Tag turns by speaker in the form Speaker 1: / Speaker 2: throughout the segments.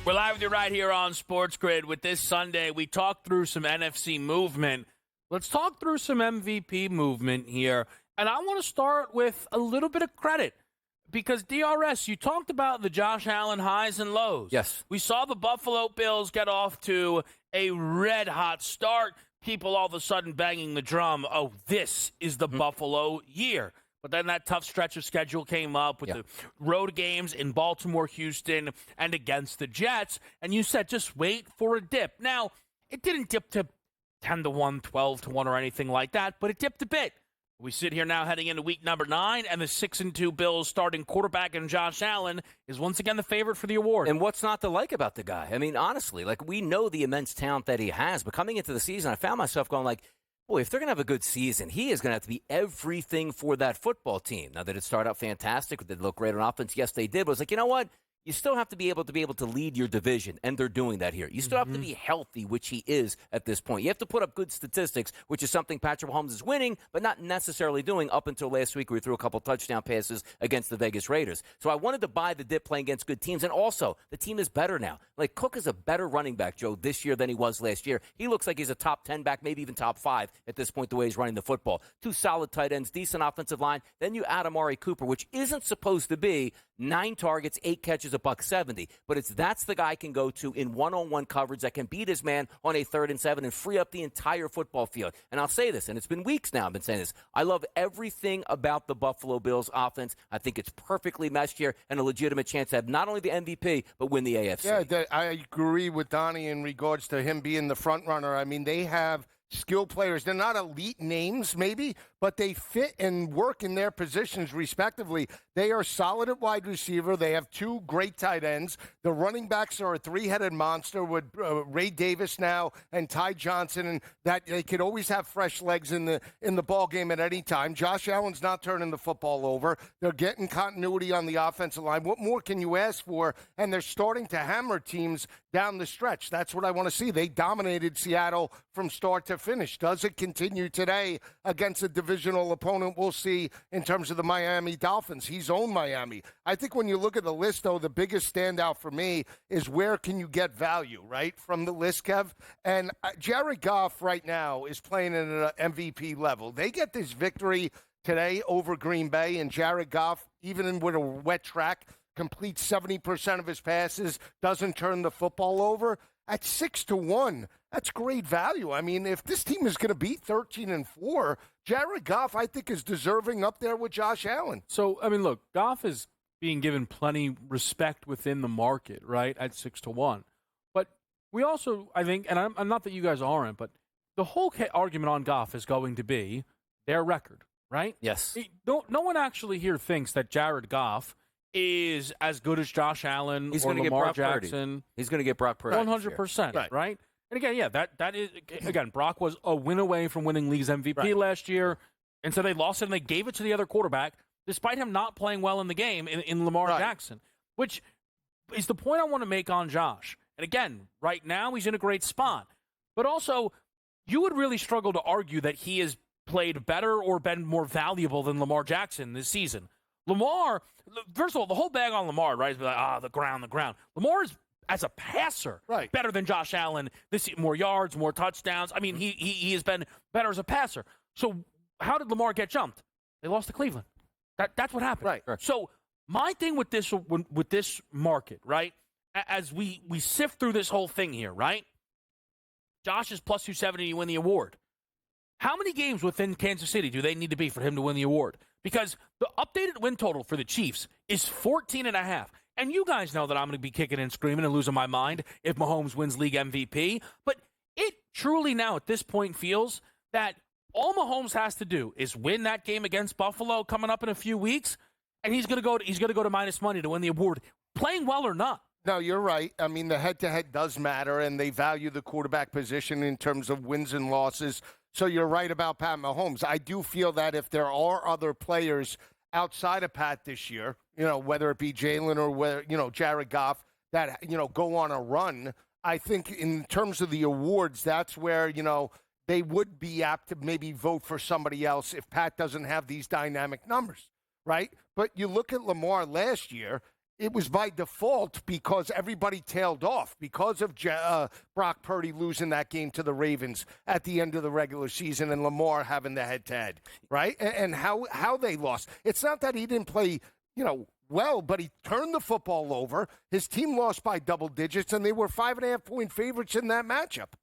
Speaker 1: We're live with you right here on SportsGrid. With this Sunday, we talked through some NFC movement. Let's talk through some MVP movement here. And I want to start with a little bit of credit because, DRS, you talked about the Josh Allen highs and lows.
Speaker 2: Yes.
Speaker 1: We saw the Buffalo Bills get off to a red-hot start. People all of a sudden banging the drum, oh, this is the Buffalo year. But then that tough stretch of schedule came up with the road games in Baltimore, Houston, and against the Jets. And you said, just wait for a dip. Now, it didn't dip to 10-1, 12-1, or anything like that, but it dipped a bit. We sit here now heading into week number 9, and the 6-2 Bills starting quarterback in Josh Allen is once again the favorite for the award.
Speaker 2: And what's not to like about the guy? I mean, honestly, like, we know the immense talent that he has, but coming into the season, I found myself going like, boy, if they're going to have a good season, he is going to have to be everything for that football team. Now, did it start out fantastic? Did it look great on offense? Yes, they did. But I was like, you know what? You still have to be able to lead your division, and they're doing that here. You still have to be healthy, which he is at this point. You have to put up good statistics, which is something Patrick Mahomes is winning, but not necessarily doing up until last week where he threw a couple touchdown passes against the Vegas Raiders. So I wanted to buy the dip playing against good teams, and also the team is better now. Like, Cook is a better running back, Joe, this year than he was last year. He looks like he's a top 10 back, maybe even top 5 at this point, the way he's running the football. 2 solid tight ends, decent offensive line. Then you add Amari Cooper, which isn't supposed to be 9 targets, 8 catches, $170. But that's the guy can go to in one-on-one coverage that can beat his man on a 3rd and 7 and free up the entire football field. And I'll say this, and it's been weeks now I've been saying this. I love everything about the Buffalo Bills offense. I think it's perfectly meshed here and a legitimate chance to have not only the MVP, but win the AFC.
Speaker 3: Yeah, I agree with Donnie in regards to him being the front runner. I mean, they have skilled players. They're not elite names, maybe, but they fit and work in their positions respectively. They are solid at wide receiver. They have 2 great tight ends. The running backs are a 3-headed monster with Ray Davis now and Ty Johnson, and that they could always have fresh legs in the ball game at any time. Josh Allen's not turning the football over. They're getting continuity on the offensive line. What more can you ask for? And they're starting to hammer teams down the stretch. That's what I want to see. They dominated Seattle from start to finish. Does it continue today against a divisional opponent? We'll see in terms of the Miami Dolphins. He's owned Miami. I think when you look at the list, though, the biggest standout for me is where can you get value, right, from the list, Kev? And Jared Goff right now is playing at an MVP level. They get this victory today over Green Bay, and Jared Goff, even with a wet track, completes 70% of his passes, doesn't turn the football over. At 6-1, that's great value. I mean, if this team is going to beat 13-4, Jared Goff, I think, is deserving up there with Josh Allen.
Speaker 4: So, I mean, look, Goff is being given plenty respect within the market, right, at 6-1. But we also, I think, and I'm not that you guys aren't, but the whole argument on Goff is going to be their record, right?
Speaker 2: Yes.
Speaker 4: No one actually here thinks that Jared Goff is as good as Josh Allen or Lamar Jackson.
Speaker 2: He's going to get Brock Purdy.
Speaker 4: 100%, right? And again, yeah, that is, again, Brock was a win away from winning league's MVP last year, and so they lost it and they gave it to the other quarterback, despite him not playing well in the game in Lamar Jackson, which is the point I want to make on Josh. And again, right now he's in a great spot, but also you would really struggle to argue that he has played better or been more valuable than Lamar Jackson this season. Lamar, first of all, the whole bag on Lamar, right, is like, the ground. Lamar is, as a passer, better than Josh Allen. More yards, more touchdowns. I mean, he has been better as a passer. So how did Lamar get jumped? They lost to Cleveland. That's what happened.
Speaker 3: Right.
Speaker 4: So my thing with this market, right, as we sift through this whole thing here, right, Josh is plus 270 to win the award. How many games within Kansas City do they need to be for him to win the award? Because the updated win total for the Chiefs is 14.5. And you guys know that I'm going to be kicking and screaming and losing my mind if Mahomes wins league MVP. But it truly now at this point feels that all Mahomes has to do is win that game against Buffalo coming up in a few weeks, and he's going to go to minus money to win the award, playing well or not.
Speaker 3: No, you're right. I mean, the head-to-head does matter, and they value the quarterback position in terms of wins and losses. So you're right about Pat Mahomes. I do feel that if there are other players outside of Pat this year, whether it be Jalen or whether, Jared Goff, that, go on a run, I think in terms of the awards, that's where, they would be apt to maybe vote for somebody else if Pat doesn't have these dynamic numbers, right? But you look at Lamar last year, it was by default because everybody tailed off because of Brock Purdy losing that game to the Ravens at the end of the regular season and Lamar having the head-to-head, right? And how they lost. It's not that he didn't play, well, but he turned the football over. His team lost by double digits, and they were 5.5-point favorites in that matchup.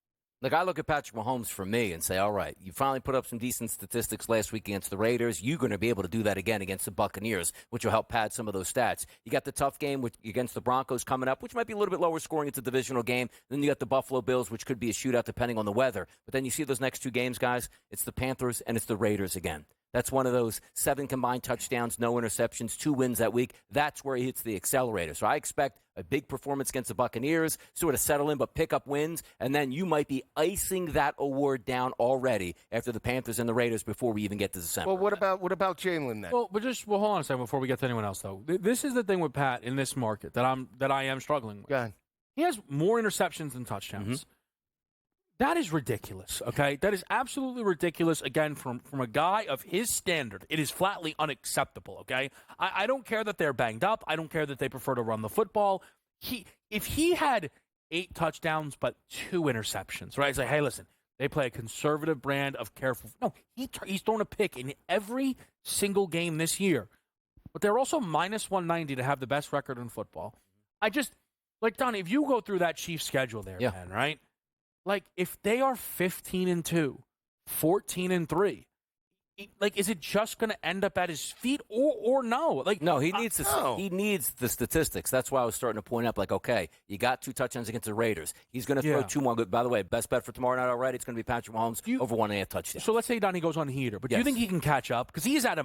Speaker 2: Look, I look at Patrick Mahomes for me and say, all right, you finally put up some decent statistics last week against the Raiders. You're going to be able to do that again against the Buccaneers, which will help pad some of those stats. You got the tough game against the Broncos coming up, which might be a little bit lower scoring. It's a divisional game. Then you got the Buffalo Bills, which could be a shootout depending on the weather. But then you see those next two games, guys. It's the Panthers and it's the Raiders again. That's one of those 7 combined touchdowns, no interceptions, 2 wins that week. That's where he hits the accelerator. So I expect a big performance against the Buccaneers, sort of settle in but pick up wins, and then you might be icing that award down already after the Panthers and the Raiders before we even get to December.
Speaker 3: Well, what about Jalen then?
Speaker 4: Well, hold on a second before we get to anyone else, though. This is the thing with Pat in this market that I am struggling with.
Speaker 3: Go ahead.
Speaker 4: He has more interceptions than touchdowns. Mm-hmm. That is ridiculous, okay? That is absolutely ridiculous, again, from a guy of his standard. It is flatly unacceptable, okay? I don't care that they're banged up. I don't care that they prefer to run the football. If he had 8 touchdowns but 2 interceptions, right? It's like, hey, listen, they play a conservative brand of careful. No, he's thrown a pick in every single game this year. But they're also minus 190 to have the best record in football. I just, like, Donnie, if you go through that Chiefs schedule there, man, right? Like, if they are 15-2, 14-3, like, is it just going to end up at his feet or no? Like,
Speaker 2: no, he needs the statistics. That's why I was starting to point up, like, okay, you got 2 touchdowns against the Raiders. He's going to throw 2 more. By the way, best bet for tomorrow night already, it's going to be Patrick Mahomes over 1.5 touchdowns.
Speaker 4: So let's say Donnie goes on heater, but do you think he can catch up? Because he's at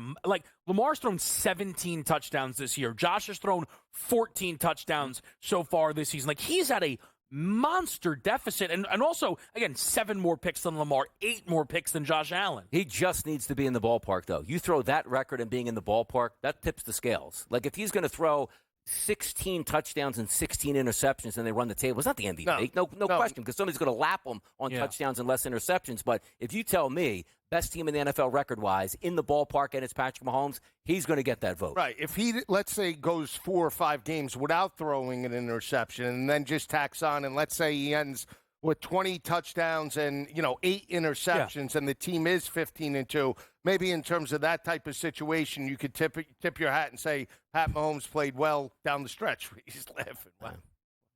Speaker 4: Lamar's thrown 17 touchdowns this year. Josh has thrown 14 touchdowns so far this season. Like, he's at a monster deficit, and also, again, 7 more picks than Lamar, 8 more picks than Josh Allen.
Speaker 2: He just needs to be in the ballpark, though. You throw that record and being in the ballpark, that tips the scales. Like, if he's going to throw 16 touchdowns and 16 interceptions and they run the table, it's not the MVP. No question, because somebody's going to lap them on touchdowns and less interceptions. But if you tell me, best team in the NFL record-wise, in the ballpark, and it's Patrick Mahomes, he's going to get that vote.
Speaker 3: Right. If he, let's say, goes 4 or 5 games without throwing an interception and then just tacks on, and let's say he ends with 20 touchdowns and, 8 interceptions, and the team is 15-2, maybe in terms of that type of situation, you could tip your hat and say Pat Mahomes played well down the stretch. He's laughing.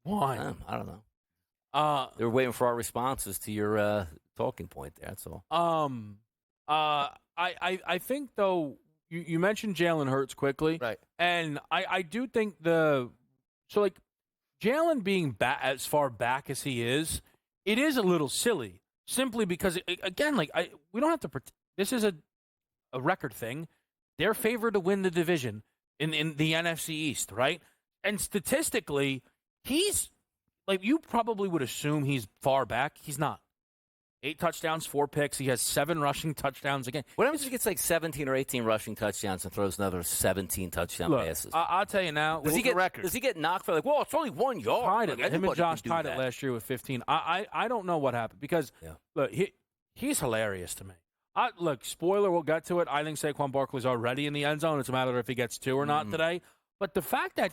Speaker 4: Why?
Speaker 2: I don't know. They were waiting for our responses to your talking point there, that's all.
Speaker 4: I think, though, you mentioned Jalen Hurts quickly.
Speaker 3: Right.
Speaker 4: And I do think Jalen being as far back as he is, it is a little silly, simply because, again, we don't have to this is a record thing. They're favored to win the division in the NFC East, right? And statistically, he's, you probably would assume he's far back. He's not. 8 touchdowns, 4 picks. He has 7 rushing touchdowns again.
Speaker 2: What happens if he gets 17 or 18 rushing touchdowns and throws another 17 touchdown passes?
Speaker 4: I'll tell you now.
Speaker 2: Does he get knocked for well, it's only 1 yard?
Speaker 4: Him and Josh tied it last year with 15. I don't know what happened because, look, he's hilarious to me. Look, spoiler, we'll get to it. I think Saquon Barkley's already in the end zone. It's a matter of if he gets 2 or not today. But the fact that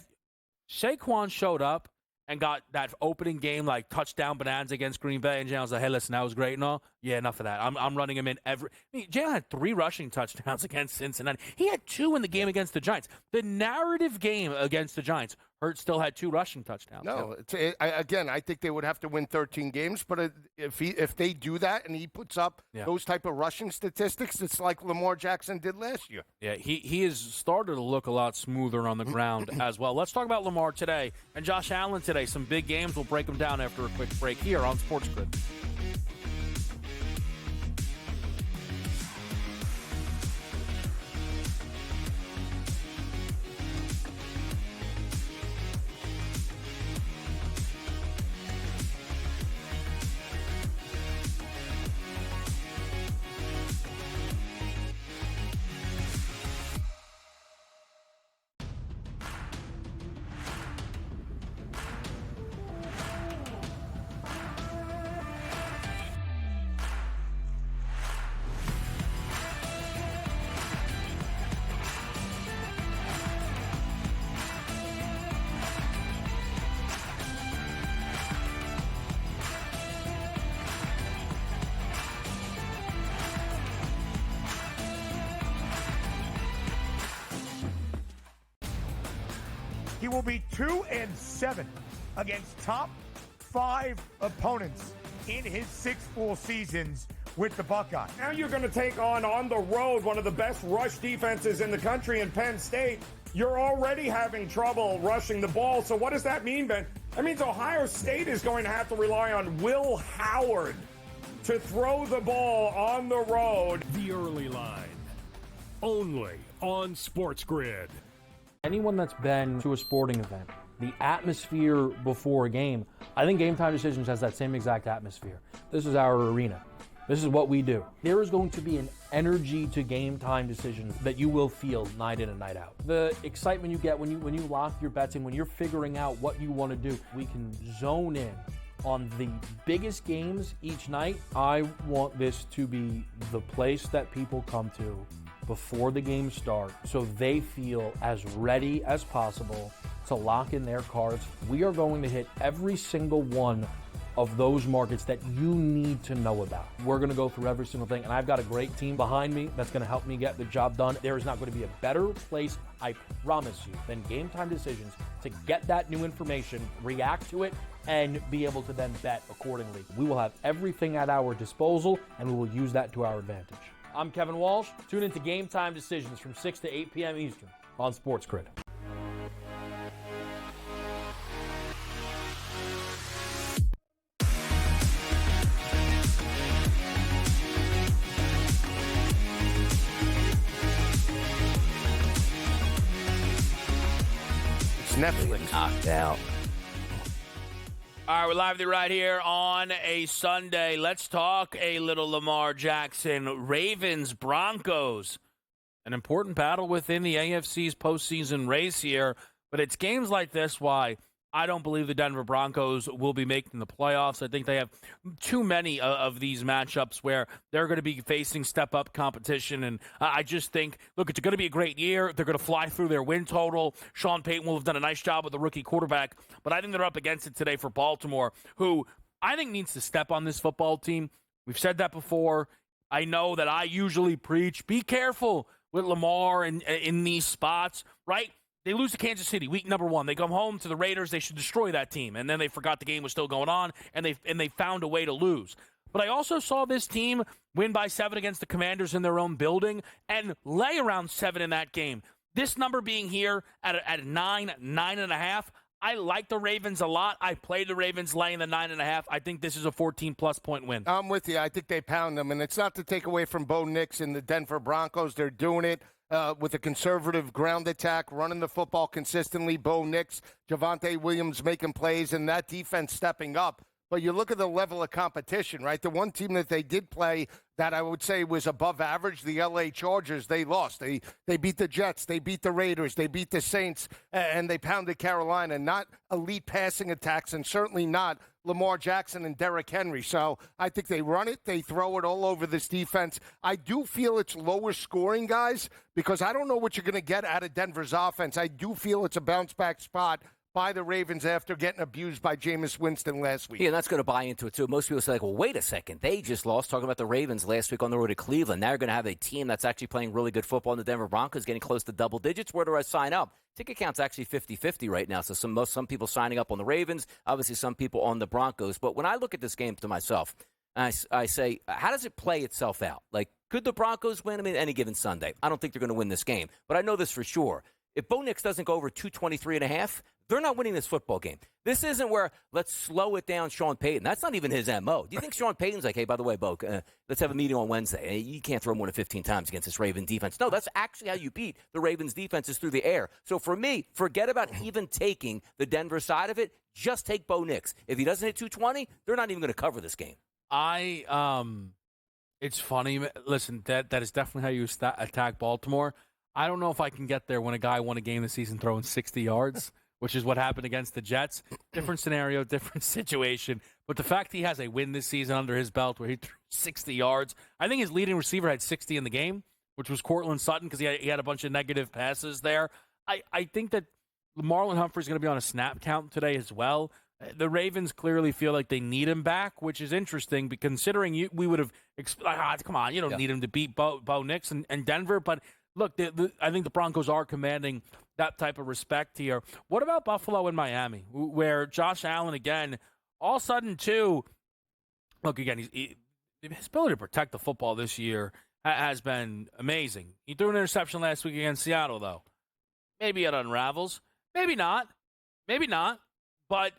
Speaker 4: Saquon showed up and got that opening game, touchdown bonanza against Green Bay, and Jalen's like, hey, listen, that was great and all. Yeah, enough of that. I'm running him in Jalen had 3 rushing touchdowns against Cincinnati. He had 2 in the game against the Giants. The narrative game against the Giants, Hurts still had 2 rushing touchdowns.
Speaker 3: No, I think they would have to win 13 games, but if they do that and he puts up those type of rushing statistics, it's like Lamar Jackson did last year.
Speaker 4: Yeah, he has started to look a lot smoother on the ground as well. Let's talk about Lamar today and Josh Allen today. Some big games. We'll break them down after a quick break here on SportsGrid.
Speaker 5: he will be 2-7 against top 5 opponents in his 6 full seasons with the Buckeyes.
Speaker 6: Now you're going to take on the road, one of the best rush defenses in the country in Penn State. You're already having trouble rushing the ball. So what does that mean, Ben? That means Ohio State is going to have to rely on Will Howard to throw the ball on the road.
Speaker 7: The Early Line, only on SportsGrid.
Speaker 4: Anyone that's been to a sporting event, the atmosphere before a game, I think Game Time Decisions has that same exact atmosphere. This is our arena. This is what we do. There is going to be an energy to Game Time Decisions that you will feel night in and night out. The excitement you get when you lock your bets in, when you're figuring out what you want to do, we can zone in on the biggest games each night. I want this to be the place that people come to before the games start so they feel as ready as possible to lock in their cards. We are going to hit every single one of those markets that you need to know about. We're going to go through every single thing, and I've got a great team behind me that's going to help me get the job done. There is not going to be a better place, I promise you, than Game Time Decisions to get that new information, react to it, and be able to then bet accordingly. We will have everything at our disposal, and we will use that to our advantage. I'm Kevin Walsh. Tune into Game Time Decisions from 6 to 8 p.m. Eastern on SportsGrid.
Speaker 3: Netflix.
Speaker 2: Knocked out.
Speaker 1: All right, we're live with you right here on a Sunday. Let's talk a little Lamar Jackson. Ravens, Broncos. An important battle within the AFC's postseason race here. But it's games like this why I don't believe the Denver Broncos will be making the playoffs. I think they have too many of these matchups where they're going to be facing step-up competition. And I just think, look, it's going to be a great year. They're going to fly through their win total. Sean Payton will have done a nice job with the rookie quarterback. But I think they're up against it today for Baltimore, who I think needs to step on this football team. We've said that before. I know that I usually preach, be careful with Lamar in these spots, right? They lose to Kansas City, week number 1. They come home to the Raiders. They should destroy that team. And then they forgot the game was still going on, and they found a way to lose. But I also saw this team win by 7 against the Commanders in their own building and lay around 7 in that game. This number being here at 9.5, I like the Ravens a lot. I played the Ravens laying the 9.5. I think this is a 14-plus point win.
Speaker 3: I'm with you. I think they pound them. And it's not to take away from Bo Nix and the Denver Broncos. They're doing it. With a conservative ground attack, running the football consistently. Bo Nix, Javonte Williams making plays, and that defense stepping up. But you look at the level of competition, right? The one team that they did play that I would say was above average, the L.A. Chargers, they lost. They beat the Jets. They beat the Raiders. They beat the Saints, and they pounded Carolina. Not elite passing attacks, and certainly not Lamar Jackson and Derrick Henry. So I think they run it. They throw it all over this defense. I do feel it's lower scoring, guys, because I don't know what you're going to get out of Denver's offense. I do feel it's a bounce-back spot by the Ravens after getting abused by Jameis Winston last week.
Speaker 2: Yeah, and that's going to buy into it, too. Most people say, like, well, wait a second. They just lost, talking about the Ravens last week on the road to Cleveland. Now they're going to have a team that's actually playing really good football, and the Denver Broncos getting close to double digits. Where do I sign up? Ticket count's actually 50-50 right now, so some people signing up on the Ravens, obviously some people on the Broncos. But when I look at this game to myself, I say, how does it play itself out? Like, could the Broncos win? I mean, any given Sunday. I don't think they're going to win this game, but I know this for sure. If Bo Nix doesn't go over 223.5, they're not winning this football game. This isn't where let's slow it down Sean Payton. That's not even his MO. Do you think Sean Payton's like, hey, by the way, Bo, let's have a meeting on Wednesday. You can't throw more than 15 times against this Raven defense. No, that's actually how you beat the Ravens defense is through the air. So for me, forget about even taking the Denver side of it. Just take Bo Nix. If he doesn't hit 220, they're not even going to cover this game.
Speaker 4: It's funny. Listen, that is definitely how you attack Baltimore. I don't know if I can get there when a guy won a game this season throwing 60 yards, which is what happened against the Jets. Different scenario, different situation. But the fact he has a win this season under his belt where he threw 60 yards, I think his leading receiver had 60 in the game, which was Cortland Sutton because he had a bunch of negative passes there. I think that Marlon Humphrey's going to be on a snap count today as well. The Ravens clearly feel like they need him back, which is interesting, but considering we would have come on, you don't need him to beat Bo Nix and Denver, but look, I think the Broncos are commanding that type of respect here. What about Buffalo and Miami, where Josh Allen, again, all of a sudden, too, look, again, his ability to protect the football this year has been amazing. He threw an interception last week against Seattle, though. Maybe it unravels. Maybe not. Maybe not. But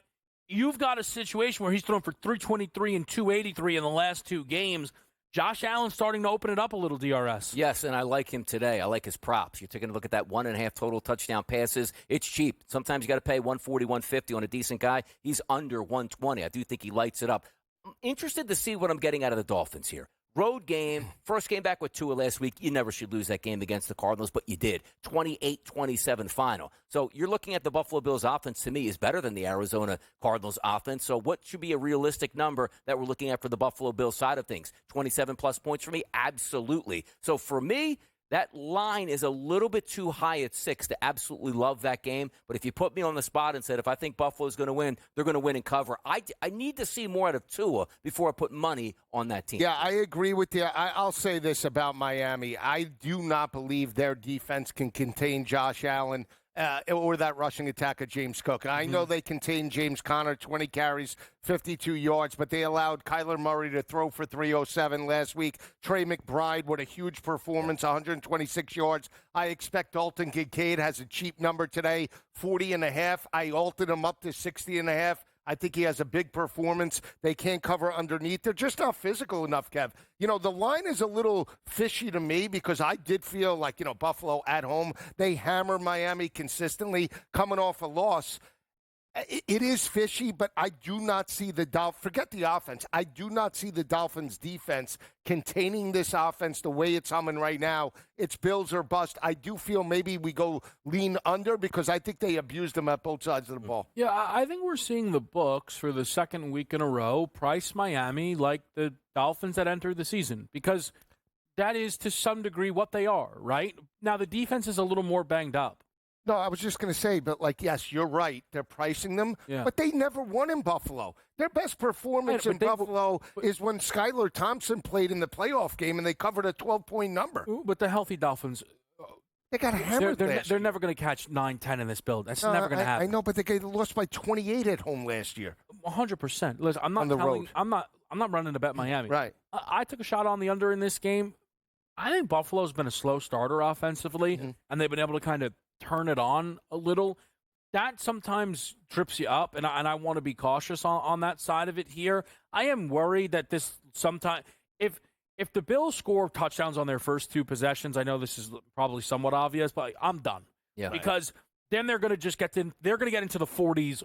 Speaker 4: you've got a situation where he's thrown for 323 and 283 in the last 2 games. Josh Allen's starting to open it up a little, DRS.
Speaker 2: Yes, and I like him today. I like his props. You're taking a look at that 1.5 total touchdown passes. It's cheap. Sometimes you got to pay 140, 150 on a decent guy. He's under 120. I do think he lights it up. I'm interested to see what I'm getting out of the Dolphins here. Road game, first game back with Tua last week. You never should lose that game against the Cardinals, but you did. 28-27 final. So you're looking at the Buffalo Bills offense, to me, is better than the Arizona Cardinals offense. So what should be a realistic number that we're looking at for the Buffalo Bills side of things? 27-plus points for me? Absolutely. So for me, that line is a little bit too high at 6 to absolutely love that game. But if you put me on the spot and said, if I think Buffalo's going to win, they're going to win and cover, I need to see more out of Tua before I put money on that team.
Speaker 3: Yeah, I agree with you. I'll say this about Miami. I do not believe their defense can contain Josh Allen or that rushing attack of James Cook. I know they contained James Conner, 20 carries, 52 yards, but they allowed Kyler Murray to throw for 307 last week. Trey McBride with a huge performance, 126 yards. I expect Dalton Kincaid has a cheap number today, 40.5. I altered him up to 60.5. I think he has a big performance. They can't cover underneath. They're just not physical enough, Kev. You know, the line is a little fishy to me because I did feel like, you know, Buffalo at home, they hammer Miami consistently coming off a loss. It is fishy, but I do not see the Dolphins. Forget the offense. I do not see the Dolphins' defense containing this offense the way it's humming right now. It's Bills or bust. I do feel maybe we go lean under because I think they abused them at both sides of the ball.
Speaker 4: Yeah, I think we're seeing the books for the second week in a row price Miami like the Dolphins that entered the season because that is to some degree what they are, right? Now, the defense is a little more banged up.
Speaker 3: No, I was just going to say, but, like, yes, you're right. They're pricing them, but they never won in Buffalo. Their best performance in Buffalo is when Skylar Thompson played in the playoff game and they covered a 12-point number.
Speaker 4: But the healthy Dolphins,
Speaker 3: they got hammered.
Speaker 4: They're never going to catch 9-10 in this build. That's never going to happen.
Speaker 3: I know, but they lost by 28 at home last year.
Speaker 4: 100%. Listen, I'm not
Speaker 3: on the road.
Speaker 4: I'm not running to bet Miami.
Speaker 3: Right.
Speaker 4: I took a shot on the under in this game. I think Buffalo's been a slow starter offensively, and they've been able to kind of turn it on a little. That sometimes trips you up, and I want to be cautious on that side of it here. I am worried that this sometimes, if the Bills score touchdowns on their first 2 possessions, I know this is probably somewhat obvious, but I'm done.
Speaker 2: Yeah.
Speaker 4: Because then they're going to just get into the 40s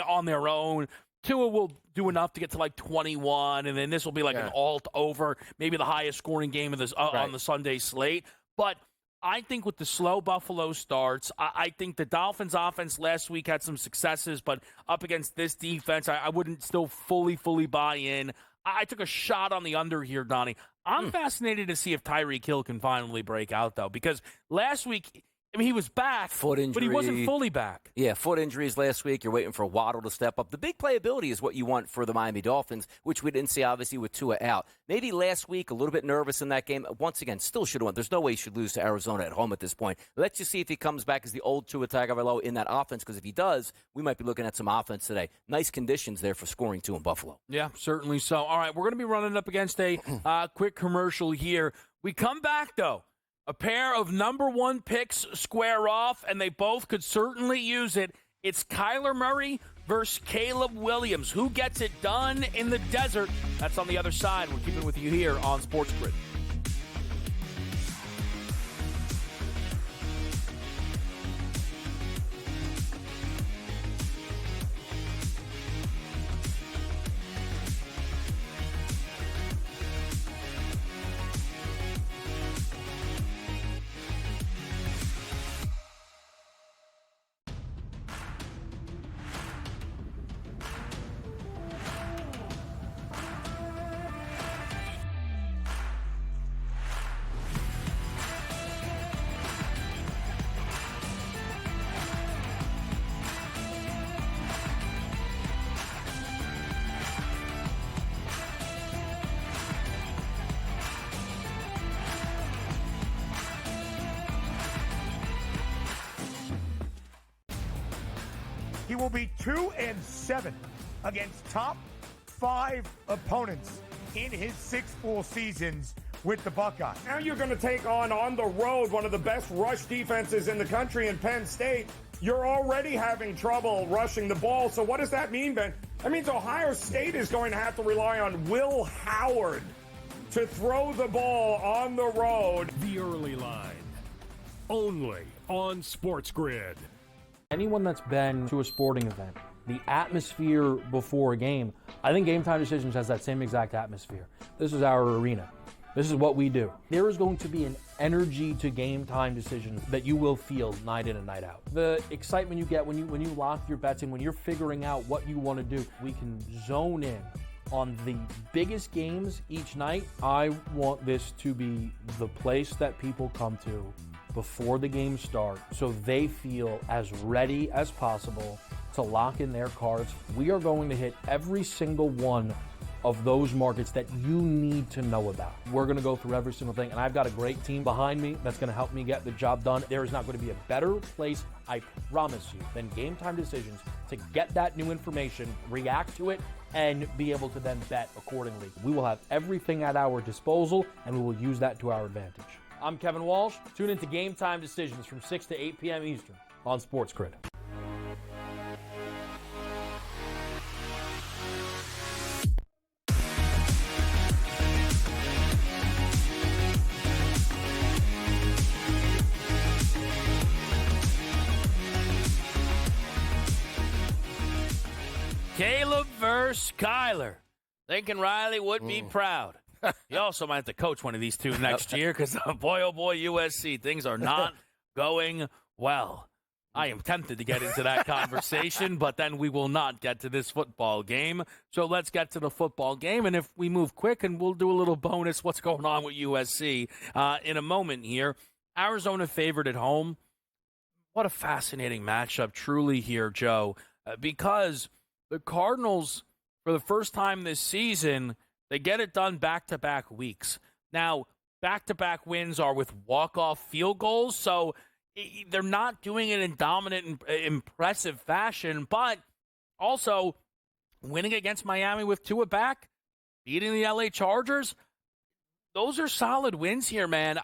Speaker 4: on their own. Tua will do enough to get to like 21, and then this will be like an alt over, maybe the highest scoring game of this on the Sunday slate. But I think with the slow Buffalo starts, I think the Dolphins' offense last week had some successes, but up against this defense, I wouldn't still fully buy in. I took a shot on the under here, Donnie. I'm fascinated to see if Tyreek Hill can finally break out, though, because last week, I mean, he was back,
Speaker 2: foot injury,
Speaker 4: but he wasn't fully back.
Speaker 2: Yeah, foot injuries last week. You're waiting for Waddle to step up. The big playability is what you want for the Miami Dolphins, which we didn't see, obviously, with Tua out. Maybe last week, a little bit nervous in that game. Once again, still should have won. There's no way he should lose to Arizona at home at this point. Let's just see if he comes back as the old Tua Tagovailoa in that offense, because if he does, we might be looking at some offense today. Nice conditions there for scoring, too, in Buffalo.
Speaker 4: Yeah, certainly so. All right, we're going to be running up against a quick commercial here. We come back, though. A pair of number 1 picks square off, and they both could certainly use it. It's Kyler Murray versus Caleb Williams. Who gets it done in the desert? That's on the other side. We're keeping it with you here on SportsGrid.
Speaker 5: He will be 2-7 against top 5 opponents in his 6 full seasons with the Buckeyes.
Speaker 6: Now you're going to take on the road, one of the best rush defenses in the country in Penn State. You're already having trouble rushing the ball. So what does that mean, Ben? That means Ohio State is going to have to rely on Will Howard to throw the ball on the road.
Speaker 7: The early line. Only on SportsGrid.
Speaker 4: Anyone that's been to a sporting event, the atmosphere before a game, I think Game Time Decisions has that same exact atmosphere. This is our arena. This is what we do. There is going to be an energy to Game Time Decisions that you will feel night in and night out. The excitement you get when you lock your bets in, when you're figuring out what you want to do, we can zone in on the biggest games each night. I want this to be the place that people come to before the games start so they feel as ready as possible to lock in their cards. We are going to hit every single one of those markets that you need to know about. We're going to go through every single thing, and I've got a great team behind me that's going to help me get the job done. There is not going to be a better place, I promise you, than Game Time Decisions to get that new information, react to it, and be able to then bet accordingly. We will have everything at our disposal, and we will use that to our advantage. I'm Kevin Walsh. Tune into Game Time Decisions from 6 to 8 p.m. Eastern on SportsGrid.
Speaker 1: Caleb versus Kyler. Thinking Riley would be proud. He also might have to coach one of these two next year because, boy, oh boy, USC, things are not going well. I am tempted to get into that conversation, but then we will not get to this football game. So let's get to the football game, and if we move quick, and we'll do a little bonus what's going on with USC in a moment here. Arizona favored at home. What a fascinating matchup truly here, Joe, because the Cardinals, for the first time this season, they get it done back-to-back weeks. Now, back-to-back wins are with walk-off field goals, so they're not doing it in dominant, impressive fashion, but also winning against Miami with Tua back, beating the LA Chargers, those are solid wins here, man.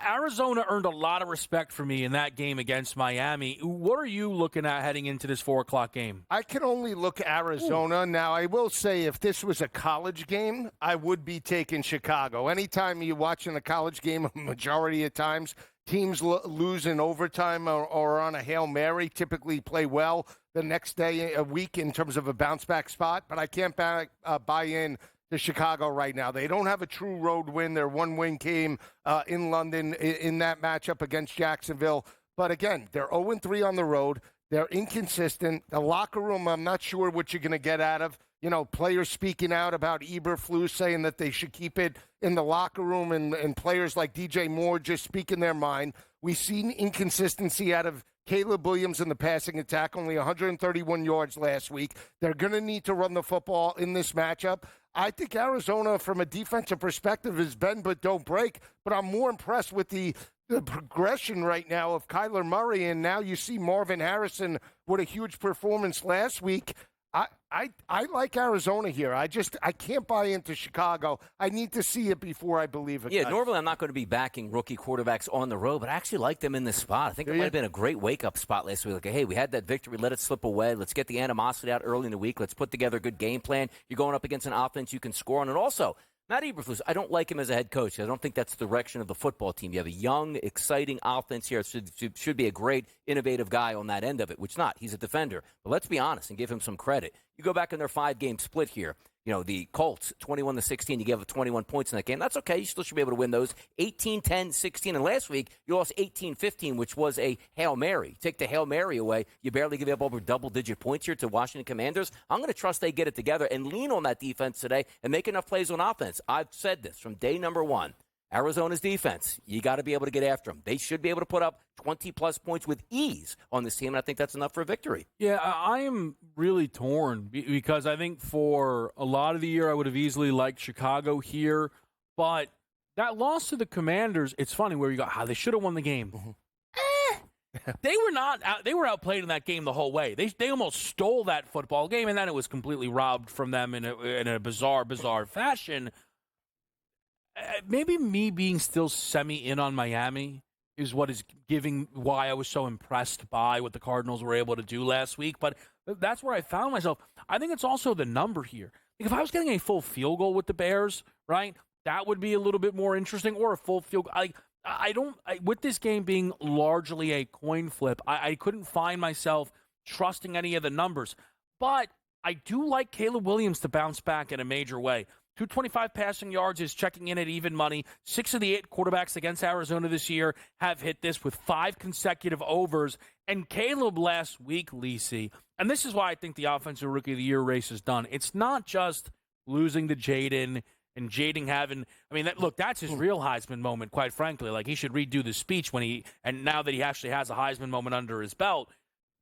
Speaker 1: Arizona earned a lot of respect for me in that game against Miami. What are you looking at heading into this 4 o'clock game?
Speaker 3: I can only look at Arizona. Ooh. Now, I will say if this was a college game, I would be taking Chicago. Anytime you're watching a college game, a majority of times, teams lose in overtime or on a Hail Mary, typically play well the next day, a week in terms of a bounce-back spot. But I can't buy in to Chicago right now. They don't have a true road win. Their one win came in London in that matchup against Jacksonville. But again, they're 0-3 on the road. They're inconsistent. The locker room, I'm not sure what you're going to get out of. You know, players speaking out about Eberflus saying that they should keep it in the locker room and players like DJ Moore just speaking their mind. We've seen inconsistency out of Caleb Williams in the passing attack, only 131 yards last week. They're going to need to run the football in this matchup. I think Arizona, from a defensive perspective, is bend but don't break. But I'm more impressed with the progression right now of Kyler Murray. And now you see Marvin Harrison with a huge performance last week. I like Arizona here. I can't buy into Chicago. I need to see it before I believe it.
Speaker 2: Yeah, normally I'm not going to be backing rookie quarterbacks on the road, but I actually like them in this spot. I think it might have been a great wake-up spot last week. Like, hey, we had that victory. Let it slip away. Let's get the animosity out early in the week. Let's put together a good game plan. You're going up against an offense you can score on. And also, Matt Eberflus, I don't like him as a head coach. I don't think that's the direction of the football team. You have a young, exciting offense here. It should be a great, innovative guy on that end of it, which not. He's a defender. But let's be honest and give him some credit. You go back in their 5-game split here. You know, the Colts, 21-16, you gave up 21 points in that game. That's okay. You still should be able to win those. 18-10, 16. And last week, you lost 18-15, which was a Hail Mary. Take the Hail Mary away. You barely give up over double-digit points here to Washington Commanders. I'm going to trust they get it together and lean on that defense today and make enough plays on offense. I've said this from day number one. Arizona's defense, you got to be able to get after them. They should be able to put up 20-plus points with ease on this team, and I think that's enough for a victory.
Speaker 4: Yeah, I am really torn because I think for a lot of the year I would have easily liked Chicago here, but that loss to the Commanders, it's funny where you go, they should have won the game. Mm-hmm. They were not. They were outplayed in that game the whole way. They almost stole that football game, and then it was completely robbed from them in a bizarre fashion. Maybe me being still semi-in on Miami is what is giving why I was so impressed by what the Cardinals were able to do last week. But that's where I found myself. I think it's also the number here. Like if I was getting a full field goal with the Bears, right, that would be a little bit more interesting, or a full field goal. With this game being largely a coin flip, I couldn't find myself trusting any of the numbers. But I do like Caleb Williams to bounce back in a major way. 225 passing yards is checking in at even money. 6 of the 8 quarterbacks against Arizona this year have hit this with 5 consecutive overs. And Caleb last week, Lisi, and this is why I think the Offensive Rookie of the Year race is done. It's not just losing to Jaden and Jaden having, that's his real Heisman moment, quite frankly. Like, he should redo the speech and now that he actually has a Heisman moment under his belt.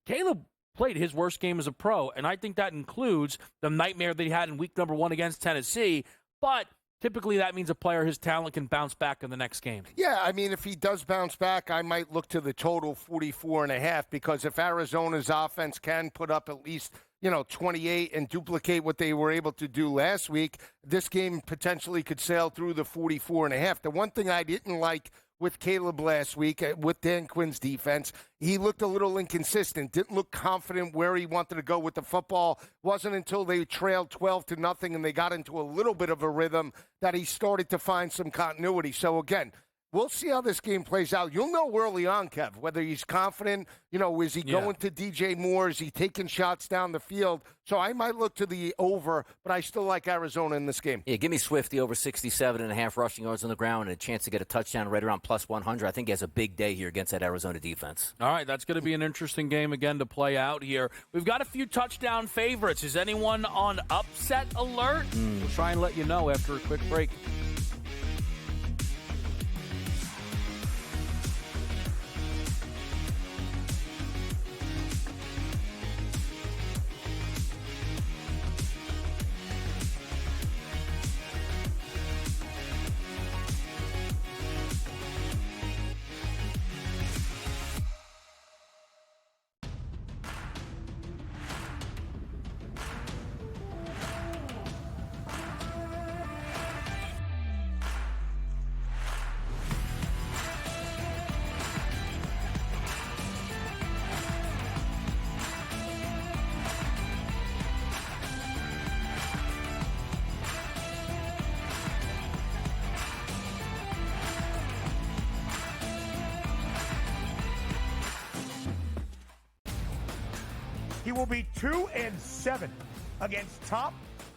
Speaker 4: Caleb played his worst game as a pro, and I think that includes the nightmare that he had in week number 1 against Tennessee. But typically that means a player, his talent can bounce back in the next game.
Speaker 3: Yeah, if he does bounce back, I might look to the total 44.5, because if Arizona's offense can put up at least 28 and duplicate what they were able to do last week, this game potentially could sail through the 44.5. The one thing I didn't like with Caleb last week, with Dan Quinn's defense, he looked a little inconsistent, didn't look confident where he wanted to go with the football. Wasn't until they trailed 12-0 and they got into a little bit of a rhythm that he started to find some continuity. So again, we'll see how this game plays out. You'll know early on, Kev, whether he's confident. Is he going to DJ Moore? Is he taking shots down the field? So I might look to the over, but I still like Arizona in this game.
Speaker 2: Yeah, give me Swift, the over 67.5 rushing yards on the ground and a chance to get a touchdown right around plus 100. I think he has a big day here against that Arizona defense.
Speaker 4: All right, that's going to be an interesting game again to play out here. We've got a few touchdown favorites. Is anyone on upset alert? We'll try and let you know after a quick break.
Speaker 5: He will be 2-7 against top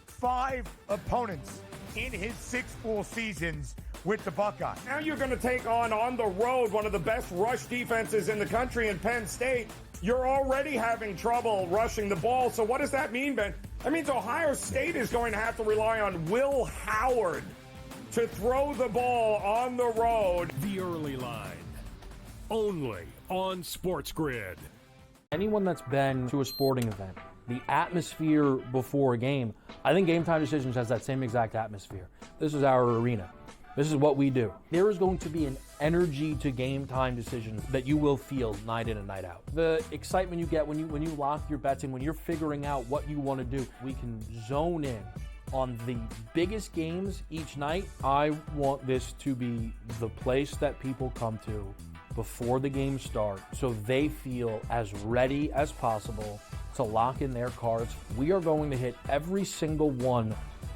Speaker 5: 5 opponents in his 6 full seasons with the Buckeyes.
Speaker 6: Now you're going to take on the road, one of the best rush defenses in the country in Penn State. You're already having trouble rushing the ball. So what does that mean, Ben? That means Ohio State is going to have to rely on Will Howard to throw the ball on the road.
Speaker 7: The early line, only on SportsGrid.
Speaker 8: Anyone that's been to a sporting event, the atmosphere before a game, I think Game Time Decisions has that same exact atmosphere. This is our arena. This is what we do. There is going to be an energy to Game Time Decisions that you will feel night in and night out. The excitement you get when you lock your bets in, when you're figuring out what you want to do, we can zone in on the biggest games each night. I want this to be the place that people come to before the games start so they feel as ready as possible to lock in their cards. We are going to hit every single one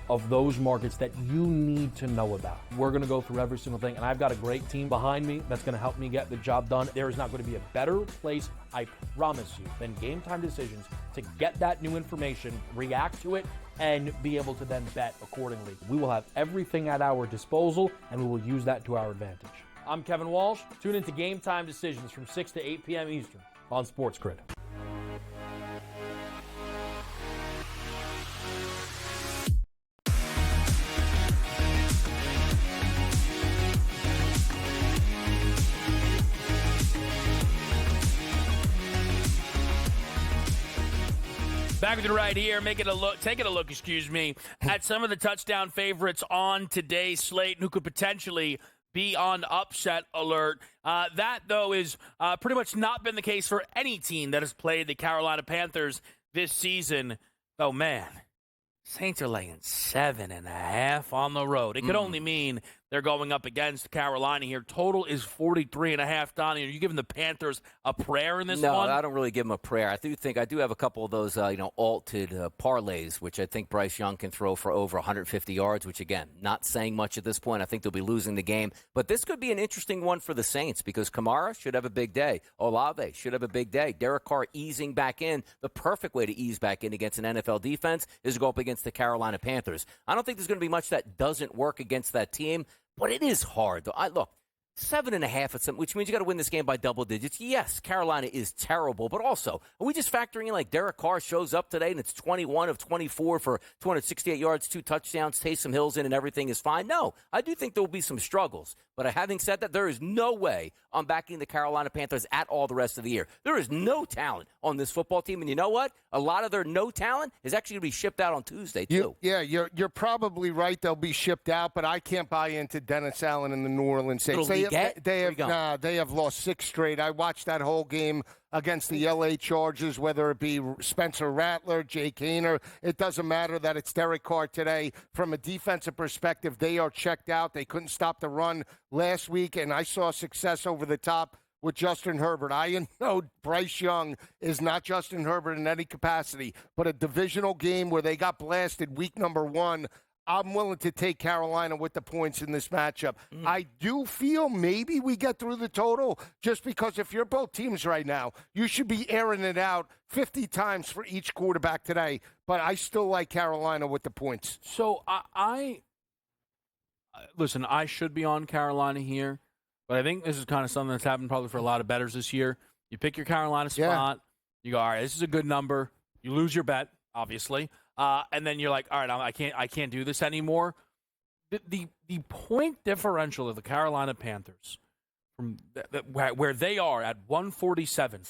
Speaker 8: of those markets that you need to know about. We're going to go through every single thing, and I've got a great team behind me that's going to help me get the job done. There is not going to be a better place, I promise you, than Game Time Decisions to get that new information, react to it, and be able to then bet accordingly. We will have everything at our disposal, and we will use that to our advantage. I'm Kevin Walsh. Tune into Game Time Decisions from 6 to 8 p.m. Eastern on SportsGrid.
Speaker 1: Back with you right here, taking a look, at some of the touchdown favorites on today's slate who could potentially be on upset alert. That, though, is pretty much not been the case for any team that has played the Carolina Panthers this season. Oh, man. Saints are laying 7.5 on the road. It could only mean they're going up against Carolina here. Total is 43.5. Donnie, are you giving the Panthers a prayer in this one?
Speaker 2: No, I don't really give them a prayer. I do have a couple of those, altered parlays, which I think Bryce Young can throw for over 150 yards, which, again, not saying much at this point. I think they'll be losing the game. But this could be an interesting one for the Saints because Kamara should have a big day. Olave should have a big day. Derek Carr easing back in. The perfect way to ease back in against an NFL defense is to go up against the Carolina Panthers. I don't think there's going to be much that doesn't work against that team. But it is hard, though. Look, 7.5, which means you got to win this game by double digits. Yes, Carolina is terrible, but also, are we just factoring in like Derek Carr shows up today and it's 21 of 24 for 268 yards, 2 touchdowns, Taysom Hill's in and everything is fine? No, I do think there will be some struggles. But having said that, there is no way I'm backing the Carolina Panthers at all the rest of the year. There is no talent on this football team, and you know what? A lot of their no talent is actually going to be shipped out on Tuesday, too.
Speaker 3: You're probably right. They'll be shipped out, but I can't buy into Dennis Allen and the New Orleans Saints. They have lost 6 straight. I watched that whole game against the L.A. Chargers, whether it be Spencer Rattler, Jake Hayner. It doesn't matter that it's Derek Carr today. From a defensive perspective, they are checked out. They couldn't stop the run last week, and I saw success over the top with Justin Herbert. I know Bryce Young is not Justin Herbert in any capacity, but a divisional game where they got blasted week number 1, I'm willing to take Carolina with the points in this matchup. I do feel maybe we get through the total just because if you're both teams right now, you should be airing it out 50 times for each quarterback today. But I still like Carolina with the points.
Speaker 4: So listen, I should be on Carolina here, but I think this is kind of something that's happened probably for a lot of bettors this year. You pick your Carolina spot. You go, all right, this is a good number. You lose your bet, obviously. And then you're like, all right, I can't do this anymore. The point differential of the Carolina Panthers from where they are at 147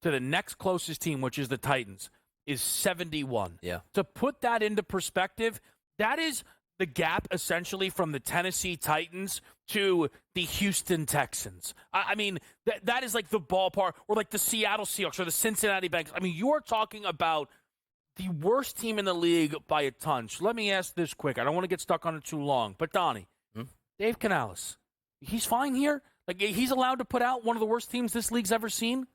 Speaker 4: to the next closest team, which is the Titans, is 71.
Speaker 2: Yeah.
Speaker 4: To put that into perspective, that is the gap essentially from the Tennessee Titans to the Houston Texans. I mean, that is like the ballpark, or like the Seattle Seahawks or the Cincinnati Bengals. I mean, you are talking about the worst team in the league by a ton. So let me ask this quick. I don't want to get stuck on it too long. But, Donnie, Dave Canales, he's fine here? Like, he's allowed to put out one of the worst teams this league's ever seen?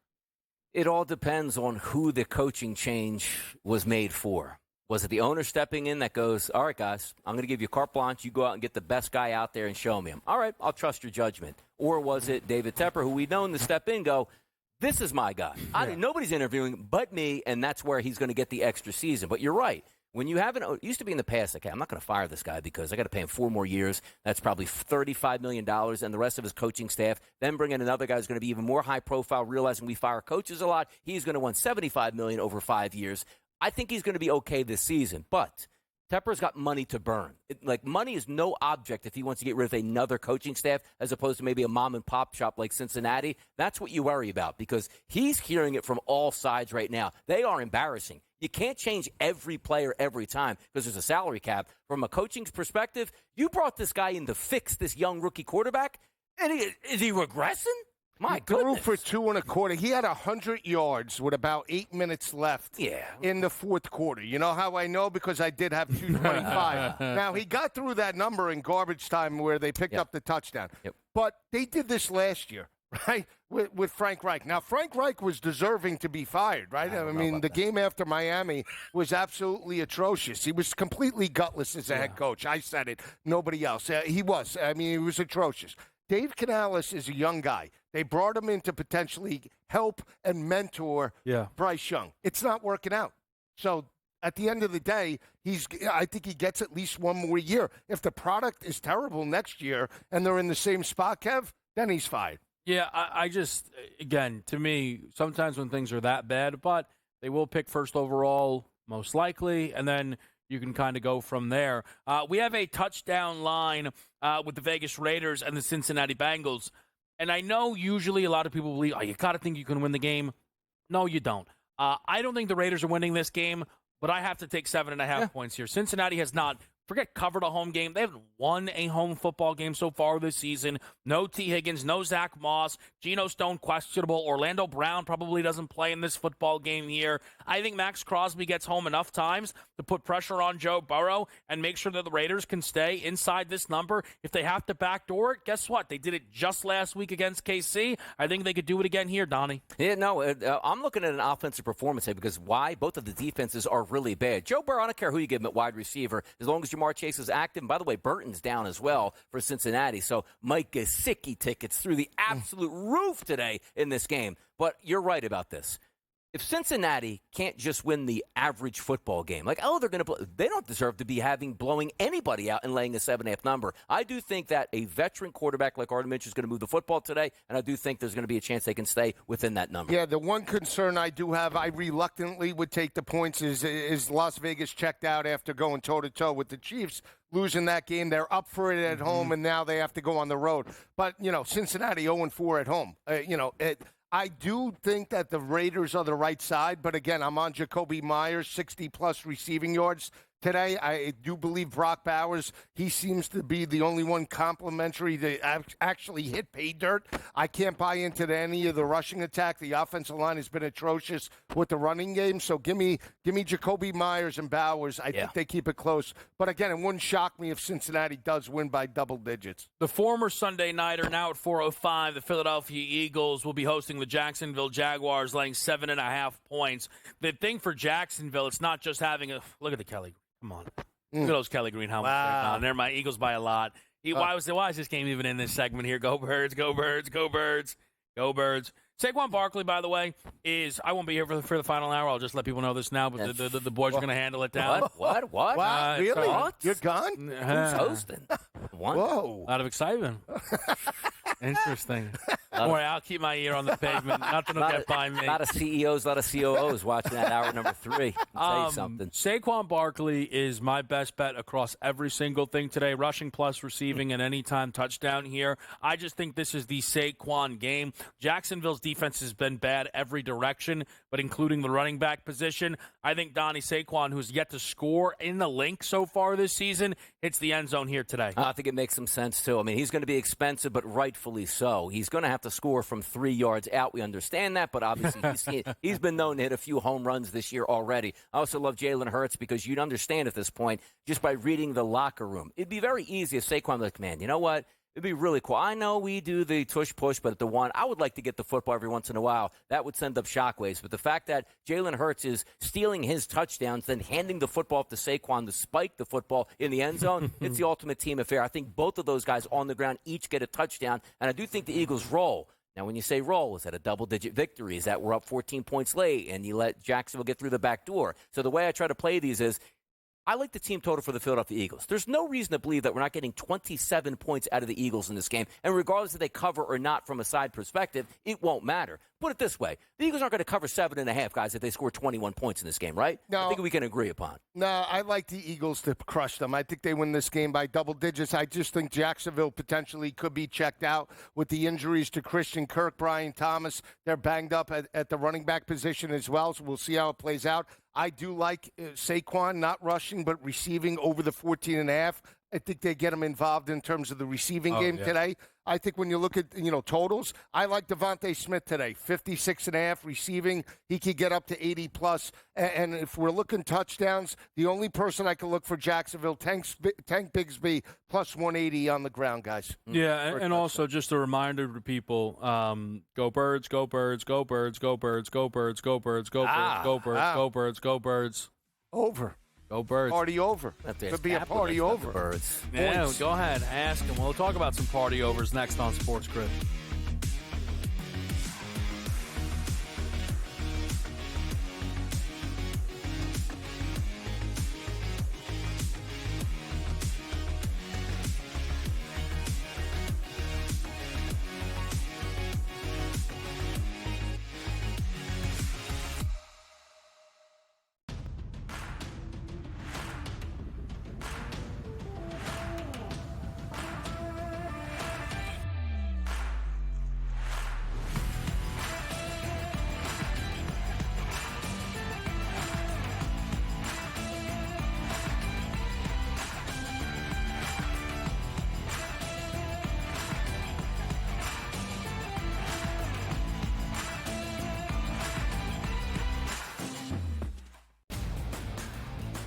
Speaker 2: It all depends on who the coaching change was made for. Was it the owner stepping in that goes, all right, guys, I'm going to give you carte blanche. You go out and get the best guy out there and show me him. All right, I'll trust your judgment. Or was it David Tepper, who we've known to step in, go, this is my guy. Nobody's interviewing but me, and that's where he's going to get the extra season. But you're right. When you have it used to be in the past, okay, I'm not going to fire this guy because I got to pay him 4 more years. That's probably $35 million, and the rest of his coaching staff. Then bring in another guy who's going to be even more high profile, realizing we fire coaches a lot. He's going to want $75 million over 5 years. I think he's going to be okay this season, but Tepper's got money to burn. Money is no object if he wants to get rid of another coaching staff as opposed to maybe a mom-and-pop shop like Cincinnati. That's what you worry about because he's hearing it from all sides right now. They are embarrassing. You can't change every player every time because there's a salary cap. From a coaching perspective, you brought this guy in to fix this young rookie quarterback, and is he regressing? My goodness.
Speaker 3: Threw for 2 1/4. He had 100 yards with about 8 minutes left in the fourth quarter. You know how I know? Because I did have 225. Now, he got through that number in garbage time where they picked up the touchdown. But they did this last year, right, with Frank Reich. Now, Frank Reich was deserving to be fired, right? I mean, the game after Miami was absolutely atrocious. He was completely gutless as a head coach. I said it. Nobody else. He was. I mean, he was atrocious. Dave Canales is a young guy. They brought him in to potentially help and mentor Bryce Young. It's not working out. So at the end of the day, I think he gets at least 1 more year. If the product is terrible next year and they're in the same spot, Kev, then he's fired.
Speaker 4: Yeah, I just, again, to me, sometimes when things are that bad, but they will pick first overall, most likely, and then you can kind of go from there. We have a touchdown line with the Vegas Raiders and the Cincinnati Bengals. And I know usually a lot of people believe, you got to think you can win the game. No, you don't. I don't think the Raiders are winning this game, but I have to take 7.5 points here. Cincinnati has not
Speaker 1: Forget covered a home game. They haven't won a home football game so far this season. No T. Higgins, no Zach Moss, Geno Stone questionable. Orlando Brown probably doesn't play in this football game here. I think Max Crosby gets home enough times to put pressure on Joe Burrow and make sure that the Raiders can stay inside this number. If they have to backdoor it, guess what? They did it just last week against KC. I think they could do it again here, Donnie.
Speaker 2: Yeah, no, I'm looking at an offensive performance here because why? Both of the defenses are really bad. Joe Burrow, I don't care who you give him at wide receiver, as long as Jamar Chase is active. And by the way, Burton's down as well for Cincinnati. So Mike Gesicki tickets through the absolute roof today in this game. But you're right about this. If Cincinnati can't just win the average football game, like, oh, they don't deserve to be blowing anybody out and laying a 7.5 number. I do think that a veteran quarterback like Arthur Mitchell is going to move the football today, and I do think there's going to be a chance they can stay within that number.
Speaker 3: Yeah, the one concern I do have, I reluctantly would take the points, is Las Vegas checked out after going toe-to-toe with the Chiefs. Losing that game, they're up for it at home, and now they have to go on the road. But, Cincinnati 0-4 at home. I do think that the Raiders are the right side, but again, I'm on Jacoby Myers, 60-plus receiving yards today. I do believe Brock Bowers, he seems to be the only one complimentary to actually hit pay dirt. I can't buy into any of the rushing attack. The offensive line has been atrocious with the running game, so give me Jacoby Myers and Bowers. I think they keep it close. But again, it wouldn't shock me if Cincinnati does win by double digits.
Speaker 1: The former Sunday Nighter, now at 4:05, the Philadelphia Eagles will be hosting the Jacksonville Jaguars, laying 7.5 points. The thing for Jacksonville, it's not just having a – look at the Kelly. Come on. Look at those Kelly Green helmets. Wow. They're my Eagles by a lot. Why is this game even in this segment here? Go Birds, go Birds, go Birds, go Birds. Saquon Barkley, by the way, I won't be here for the final hour. I'll just let people know this now, but the boys are going to handle it down.
Speaker 2: What?
Speaker 3: Wow, really? You're gone?
Speaker 2: Who's hosting?
Speaker 3: Whoa.
Speaker 1: A lot of excitement. Interesting. Don't worry, I'll keep my ear on the pavement. Nothing will get by me.
Speaker 2: A lot of CEOs, a lot of COOs watching that hour number 3. I'll tell you something.
Speaker 1: Saquon Barkley is my best bet across every single thing today. Rushing plus receiving and anytime touchdown here. I just think this is the Saquon game. Jacksonville's defense has been bad every direction, but including the running back position. I think Donnie Saquon, who's yet to score in the link so far this season, hits the end zone here today.
Speaker 2: I think it makes some sense, too. I mean, he's going to be expensive, but rightfully so. He's going to have to score from 3 yards out. We understand that, but obviously he's been known to hit a few home runs this year already. I also love Jalen Hurts because you'd understand at this point, just by reading the locker room. It'd be very easy if Saquon was like, man, you know what? It'd be really cool. I know we do the tush-push, but at the one, I would like to get the football every once in a while. That would send up shockwaves. But the fact that Jalen Hurts is stealing his touchdowns, then handing the football up to Saquon to spike the football in the end zone, it's the ultimate team affair. I think both of those guys on the ground each get a touchdown, and I do think the Eagles roll. Now, when you say roll, is that a double-digit victory? Is that we're up 14 points late and you let Jacksonville get through the back door? So the way I try to play these is I like the team total for the Philadelphia Eagles. There's no reason to believe that we're not getting 27 points out of the Eagles in this game. And regardless if they cover or not from a side perspective, it won't matter. Put it this way. The Eagles aren't going to cover 7.5, guys, if they score 21 points in this game, right?
Speaker 3: No.
Speaker 2: I think we can agree upon.
Speaker 3: No, I like the Eagles to crush them. I think they win this game by double digits. I just think Jacksonville potentially could be checked out with the injuries to Christian Kirk, Brian Thomas. They're banged up at the running back position as well, so we'll see how it plays out. I do like Saquon not rushing but receiving over the 14.5. I think they get him involved in terms of the receiving game today. I think when you look at, totals, I like Devontae Smith today, 56.5 receiving. He could get up to 80+. And if we're looking touchdowns, the only person I can look for Jacksonville, Tank Bigsby, plus 180 on the ground, guys.
Speaker 4: Yeah, and also just a reminder to people, go Birds, go Birds, go Birds, go Birds, go Birds, go Birds, go Birds, go Birds, go Birds, go Birds.
Speaker 3: Over.
Speaker 4: Go Birds.
Speaker 3: Party over. Could be a party over.
Speaker 2: Birds.
Speaker 4: Yeah, go ahead. Ask them. We'll talk about some party overs next on SportsGrid.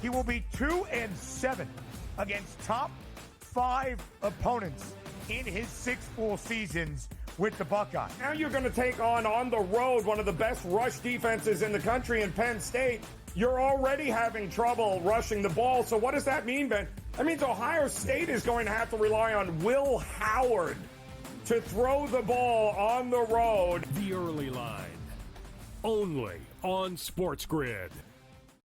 Speaker 5: He will be 2-7 against top 5 opponents in his 6 full seasons with the Buckeyes.
Speaker 6: Now you're going to take on the road one of the best rush defenses in the country in Penn State. You're already having trouble rushing the ball. So what does that mean, Ben? That means Ohio State is going to have to rely on Will Howard to throw the ball on the road.
Speaker 7: The early line. Only on SportsGrid.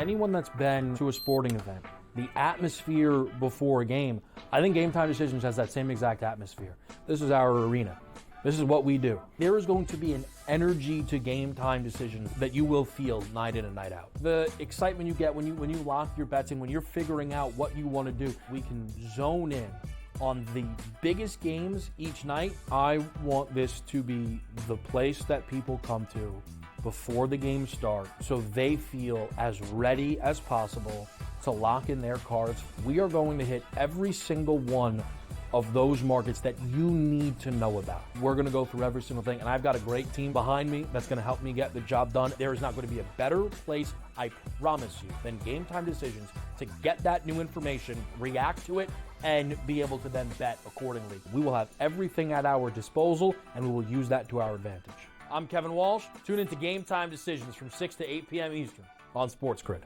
Speaker 8: Anyone that's been to a sporting event, the atmosphere before a game, I think Game Time Decisions has that same exact atmosphere. This is our arena. This is what we do. There is going to be an energy to Game Time Decisions that you will feel night in and night out. The excitement you get when you lock your bets in, when you're figuring out what you want to do, we can zone in on the biggest games each night. I want this to be the place that people come to before the games start so they feel as ready as possible to lock in their cards. We are going to hit every single one of those markets that you need to know about. We're going to go through every single thing, and I've got a great team behind me that's going to help me get the job done. There is not going to be a better place, I promise you, than Game Time Decisions to get that new information, react to it, and be able to then bet accordingly. We will have everything at our disposal, and we will use that to our advantage. I'm Kevin Walsh. Tune into Game Time Decisions from 6 to 8 p.m. Eastern on SportsGrid.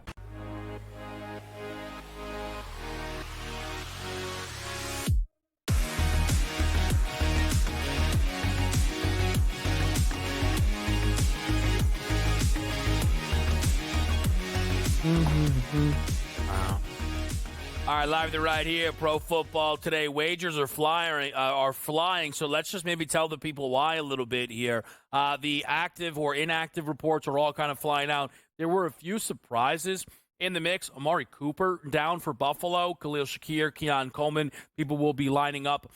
Speaker 1: All right, live to right here, Pro Football Today. Wagers are flying, so let's just maybe tell the people why a little bit here. The active or inactive reports are all kind of flying out. There were a few surprises in the mix. Amari Cooper down for Buffalo. Khalil Shakir, Keon Coleman. People will be lining up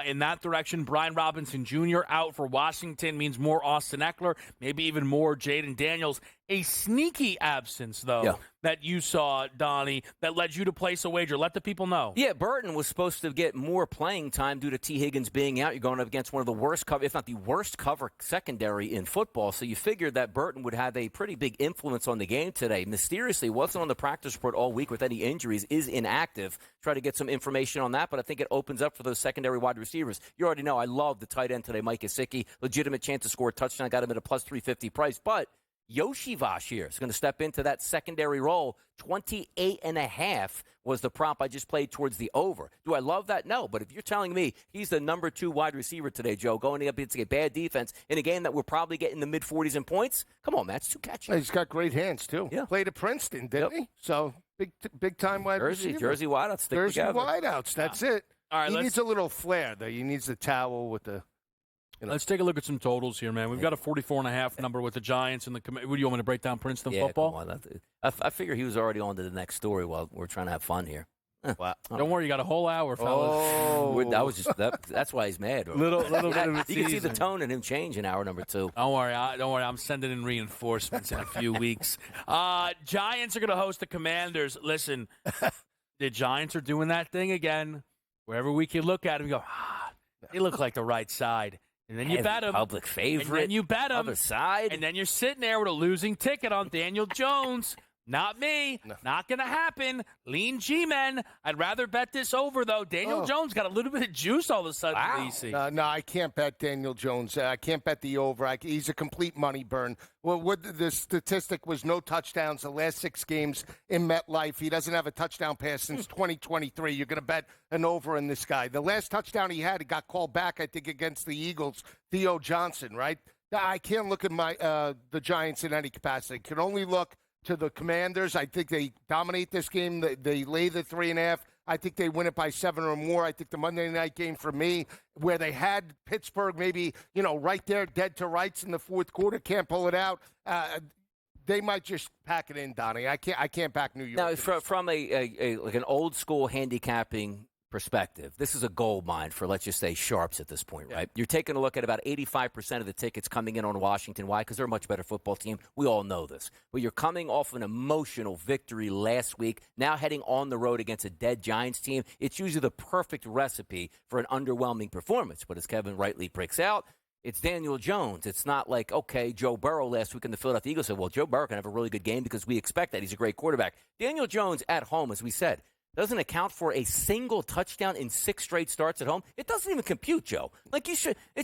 Speaker 1: in that direction. Brian Robinson Jr. out for Washington means more Austin Eckler, maybe even more Jaden Daniels. A sneaky absence, though, that you saw, Donnie, that led you to place a wager. Let the people know.
Speaker 2: Yeah, Burton was supposed to get more playing time due to T. Higgins being out. You're going up against one of the worst cover, if not the worst cover secondary in football. So you figured that Burton would have a pretty big influence on the game today. Mysteriously, wasn't on the practice report all week with any injuries, is inactive. Try to get some information on that, but I think it opens up for those secondary wide receivers. You already know I love the tight end today, Mike Gesicki. Legitimate chance to score a touchdown. Got him at a plus 350 price, but Yoshi Vosh here is going to step into that secondary role. 28.5 was the prop I just played towards the over. Do I love that? No. But if you're telling me he's the number 2 wide receiver today, Joe, going up against a bad defense in a game that we're probably getting the mid-40s in points, come on, man, it's too catchy.
Speaker 3: He's got great hands, too.
Speaker 2: Yeah.
Speaker 3: Played at Princeton, didn't he? So, big-time wide receiver.
Speaker 2: Jersey wideouts stick together.
Speaker 3: Jersey wideouts, that's it.
Speaker 1: All right,
Speaker 3: he needs a little flair, though. He needs the towel with the...
Speaker 4: Let's take a look at some totals here, man. We've got a 44.5 number with the Giants and the. What do you want me to break down Princeton football?
Speaker 2: Come on. I figure he was already on to the next story while we're trying to have fun here.
Speaker 3: Wow.
Speaker 4: Don't worry, you got a whole hour, fellas.
Speaker 2: That's why he's mad.
Speaker 4: little bit of a
Speaker 2: you can see the tone in him change in hour number 2.
Speaker 1: Don't worry. I'm sending in reinforcements in a few weeks. Giants are going to host the Commanders. Listen, the Giants are doing that thing again. Wherever we can look at them, you go, they look like the right side. And then you bet them.
Speaker 2: Public favorite.
Speaker 1: And then you bet them.
Speaker 2: Other side.
Speaker 1: And then you're sitting there with a losing ticket on Daniel Jones. Not me. No. Not going to happen. Lean G-men. I'd rather bet this over, though. Daniel Jones got a little bit of juice all of a sudden.
Speaker 2: Wow.
Speaker 1: Lisi.
Speaker 3: No, I can't bet Daniel Jones. I can't bet the over. He's a complete money burn. Well, the statistic was no touchdowns the last 6 games in MetLife. He doesn't have a touchdown pass since 2023. You're going to bet an over in this guy. The last touchdown he had, he got called back, I think, against the Eagles. Theo Johnson, right? I can't look at the Giants in any capacity. Can only look to the Commanders. I think they dominate this game. They lay the 3.5. I think they win it by 7 or more. I think the Monday night game for me, where they had Pittsburgh maybe, right there, dead to rights in the fourth quarter, can't pull it out. They might just pack it in, Donnie. I can't back New York.
Speaker 2: Now, from an old school handicapping perspective, this is a gold mine for, let's just say, sharps at this point, right? You're taking a look at about 85% of the tickets coming in on Washington. Why? Because they're a much better football team. We all know this. But you're coming off an emotional victory last week, now heading on the road against a dead Giants team. It's usually the perfect recipe for an underwhelming performance. But as Kevin rightly breaks out, it's Daniel Jones. It's not like, okay, Joe Burrow last week in the Philadelphia Eagles said, well, Joe Burrow can have a really good game because we expect that. He's a great quarterback. Daniel Jones at home, as we said, doesn't account for a single touchdown in 6 straight starts at home. It doesn't even compute, Joe. Like it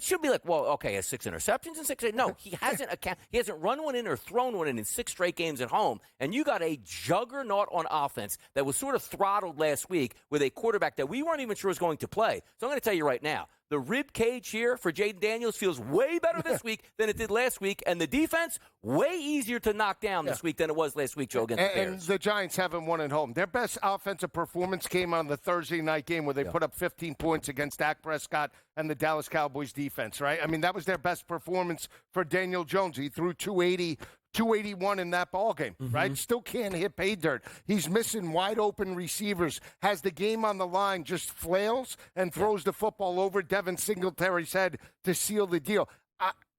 Speaker 2: should be like, well, okay, he has 6 interceptions in 6 straight. No, he hasn't run one in or thrown one in 6 straight games at home. And you got a juggernaut on offense that was sort of throttled last week with a quarterback that we weren't even sure was going to play. So I'm going to tell you right now, the rib cage here for Jaden Daniels feels way better this week than it did last week, and the defense way easier to knock down this week than it was last week, Joe, against the Bears.
Speaker 3: And the Giants haven't won at home. Their best offensive performance came on the Thursday night game where they put up 15 points against Dak Prescott and the Dallas Cowboys defense, right? I mean, that was their best performance for Daniel Jones. He threw 281 in that ball game, right? Still can't hit pay dirt. He's missing wide open receivers, has the game on the line, just flails and throws the football over Devin Singletary's head to seal the deal.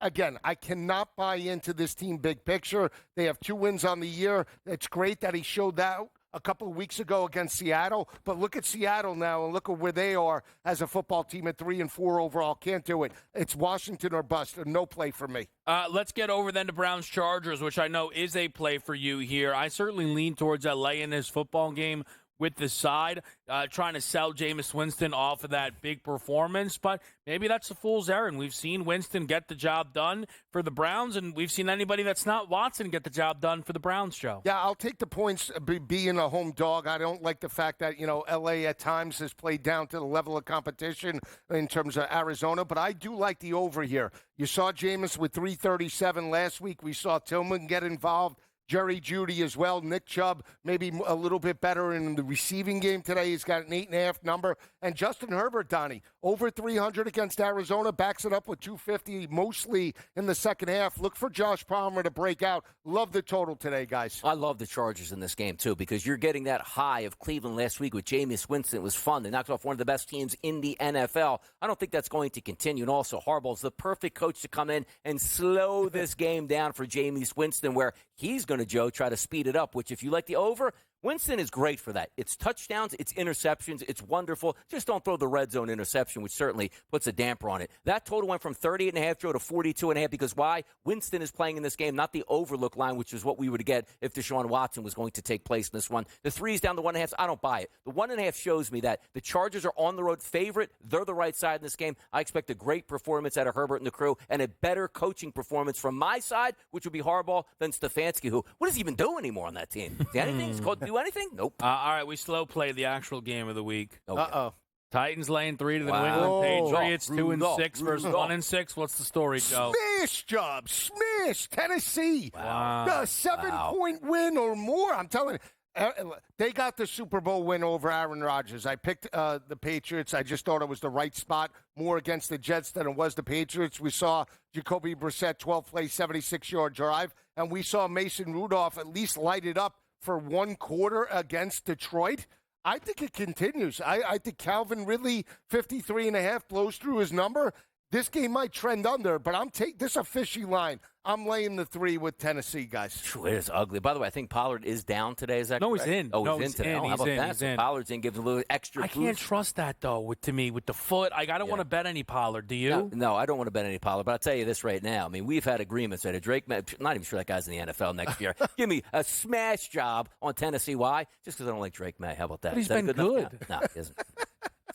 Speaker 3: Again, I cannot buy into this team big picture. They have 2 wins on the year. It's great that he showed that a couple of weeks ago against Seattle, but look at Seattle now and look at where they are as a football team at 3-4 overall. Can't do it. It's Washington or bust. No play for me.
Speaker 1: Let's get over then to Browns-Chargers, which I know is a play for you here. I certainly lean towards LA in this football game with the side, trying to sell Jameis Winston off of that big performance, but maybe that's a fool's errand. We've seen Winston get the job done for the Browns, and we've seen anybody that's not Watson get the job done for the Browns, Joe.
Speaker 3: Yeah, I'll take the points being a home dog. I don't like the fact that, L.A. at times has played down to the level of competition in terms of Arizona, but I do like the over here. You saw Jameis with 337 last week. We saw Tillman get involved. Jerry Jeudy as well. Nick Chubb maybe a little bit better in the receiving game today. He's got an 8.5 number. And Justin Herbert, Donnie, over 300 against Arizona, backs it up with 250 mostly in the second half. Look for Josh Palmer to break out. Love the total today, guys.
Speaker 2: I love the Chargers in this game, too, because you're getting that high of Cleveland last week with Jameis Winston. It was fun. They knocked off one of the best teams in the NFL. I don't think that's going to continue. And also, Harbaugh's the perfect coach to come in and slow this game down for Jameis Winston, where he's going to, Joe, try to speed it up, which if you like the over, Winston is great for that. It's touchdowns, it's interceptions, it's wonderful. Just don't throw the red zone interception, which certainly puts a damper on it. That total went from 38.5, Joe, to 42.5 because why? Winston is playing in this game, not the overlook line, which is what we would get if Deshaun Watson was going to take place in this one. The 3's down to 1.5. I don't buy it. The 1.5 shows me that the Chargers are on the road favorite. They're the right side in this game. I expect a great performance out of Herbert and the crew and a better coaching performance from my side, which would be Harbaugh, than Stefanski, who, what does he even do anymore on that team? Is anything? He's called do anything? Nope.
Speaker 1: All right, we slow play the actual game of the week.
Speaker 2: Okay.
Speaker 3: Uh-oh.
Speaker 1: Titans laying 3 to the New England Patriots, 2-6 versus 1-6. What's the story, Joe?
Speaker 3: Smash job. Smash. Tennessee.
Speaker 1: Wow.
Speaker 3: The 7-point win or more. I'm telling you. They got the Super Bowl win over Aaron Rodgers. I picked the Patriots. I just thought it was the right spot, more against the Jets than it was the Patriots. We saw Jacoby Brissett 12-play, 76-yard drive, and we saw Mason Rudolph at least light it up for 1 quarter against Detroit. I think it continues. I think Calvin Ridley, 53.5, blows through his number. This game might trend under, but this is a fishy line. I'm laying the 3 with Tennessee, guys.
Speaker 2: It is ugly. By the way, I think Pollard is down today. Is that correct?
Speaker 4: He's in.
Speaker 2: Oh, he's in today. How about that?
Speaker 4: He's
Speaker 2: So
Speaker 4: in.
Speaker 2: Pollard's in, gives a little extra
Speaker 1: I
Speaker 2: boost.
Speaker 1: can't trust that, though, with the foot. I don't want to bet any Pollard. Do you?
Speaker 2: No, I don't want to bet any Pollard, but I'll tell you this right now. I mean, we've had agreements that a Drake May, not even sure that guy's in the NFL next year. Give me a smash job on Tennessee. Why? Just because I don't like Drake May. How about that?
Speaker 4: But he's
Speaker 2: Is that
Speaker 4: been
Speaker 2: enough?
Speaker 4: good.
Speaker 2: No, he isn't.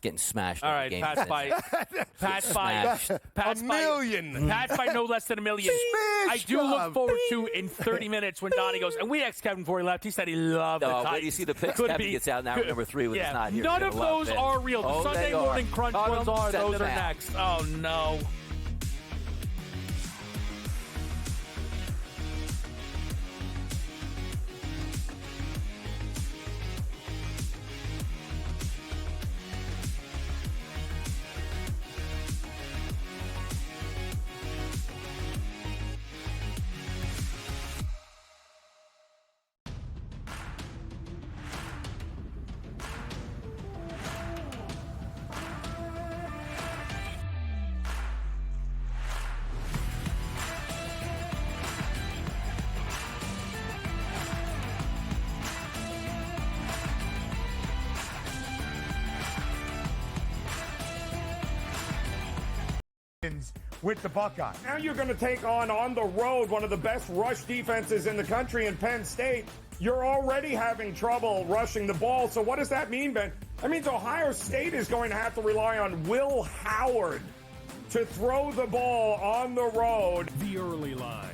Speaker 2: Getting smashed.
Speaker 1: All right,
Speaker 2: game.
Speaker 1: Pat fight.
Speaker 3: $1 million.
Speaker 1: Pat fight no less than $1 million.
Speaker 3: Smash
Speaker 1: I do look
Speaker 3: job.
Speaker 1: forward to in 30 minutes when Donnie goes, and we asked Kevin before he left. He said he loved the
Speaker 2: Oh,
Speaker 1: Titans.
Speaker 2: wait, you see the picks?
Speaker 1: Could
Speaker 2: Kevin
Speaker 1: be.
Speaker 2: gets out in hour number 3 when it's not here.
Speaker 1: None
Speaker 2: You're
Speaker 1: of
Speaker 2: gonna love
Speaker 1: those
Speaker 2: it.
Speaker 1: are real. The
Speaker 2: Oh,
Speaker 1: Sunday
Speaker 2: they are.
Speaker 1: morning crunch
Speaker 2: Oh,
Speaker 1: ones
Speaker 2: don't
Speaker 1: are.
Speaker 2: send
Speaker 1: Those are
Speaker 2: them out.
Speaker 1: next. Oh, no.
Speaker 5: with the Buckeyes.
Speaker 6: Now you're going to take on the road, one of the best rush defenses in the country in Penn State. You're already having trouble rushing the ball. So what does that mean, Ben? That means Ohio State is going to have to rely on Will Howard to throw the ball on the road.
Speaker 7: The early line.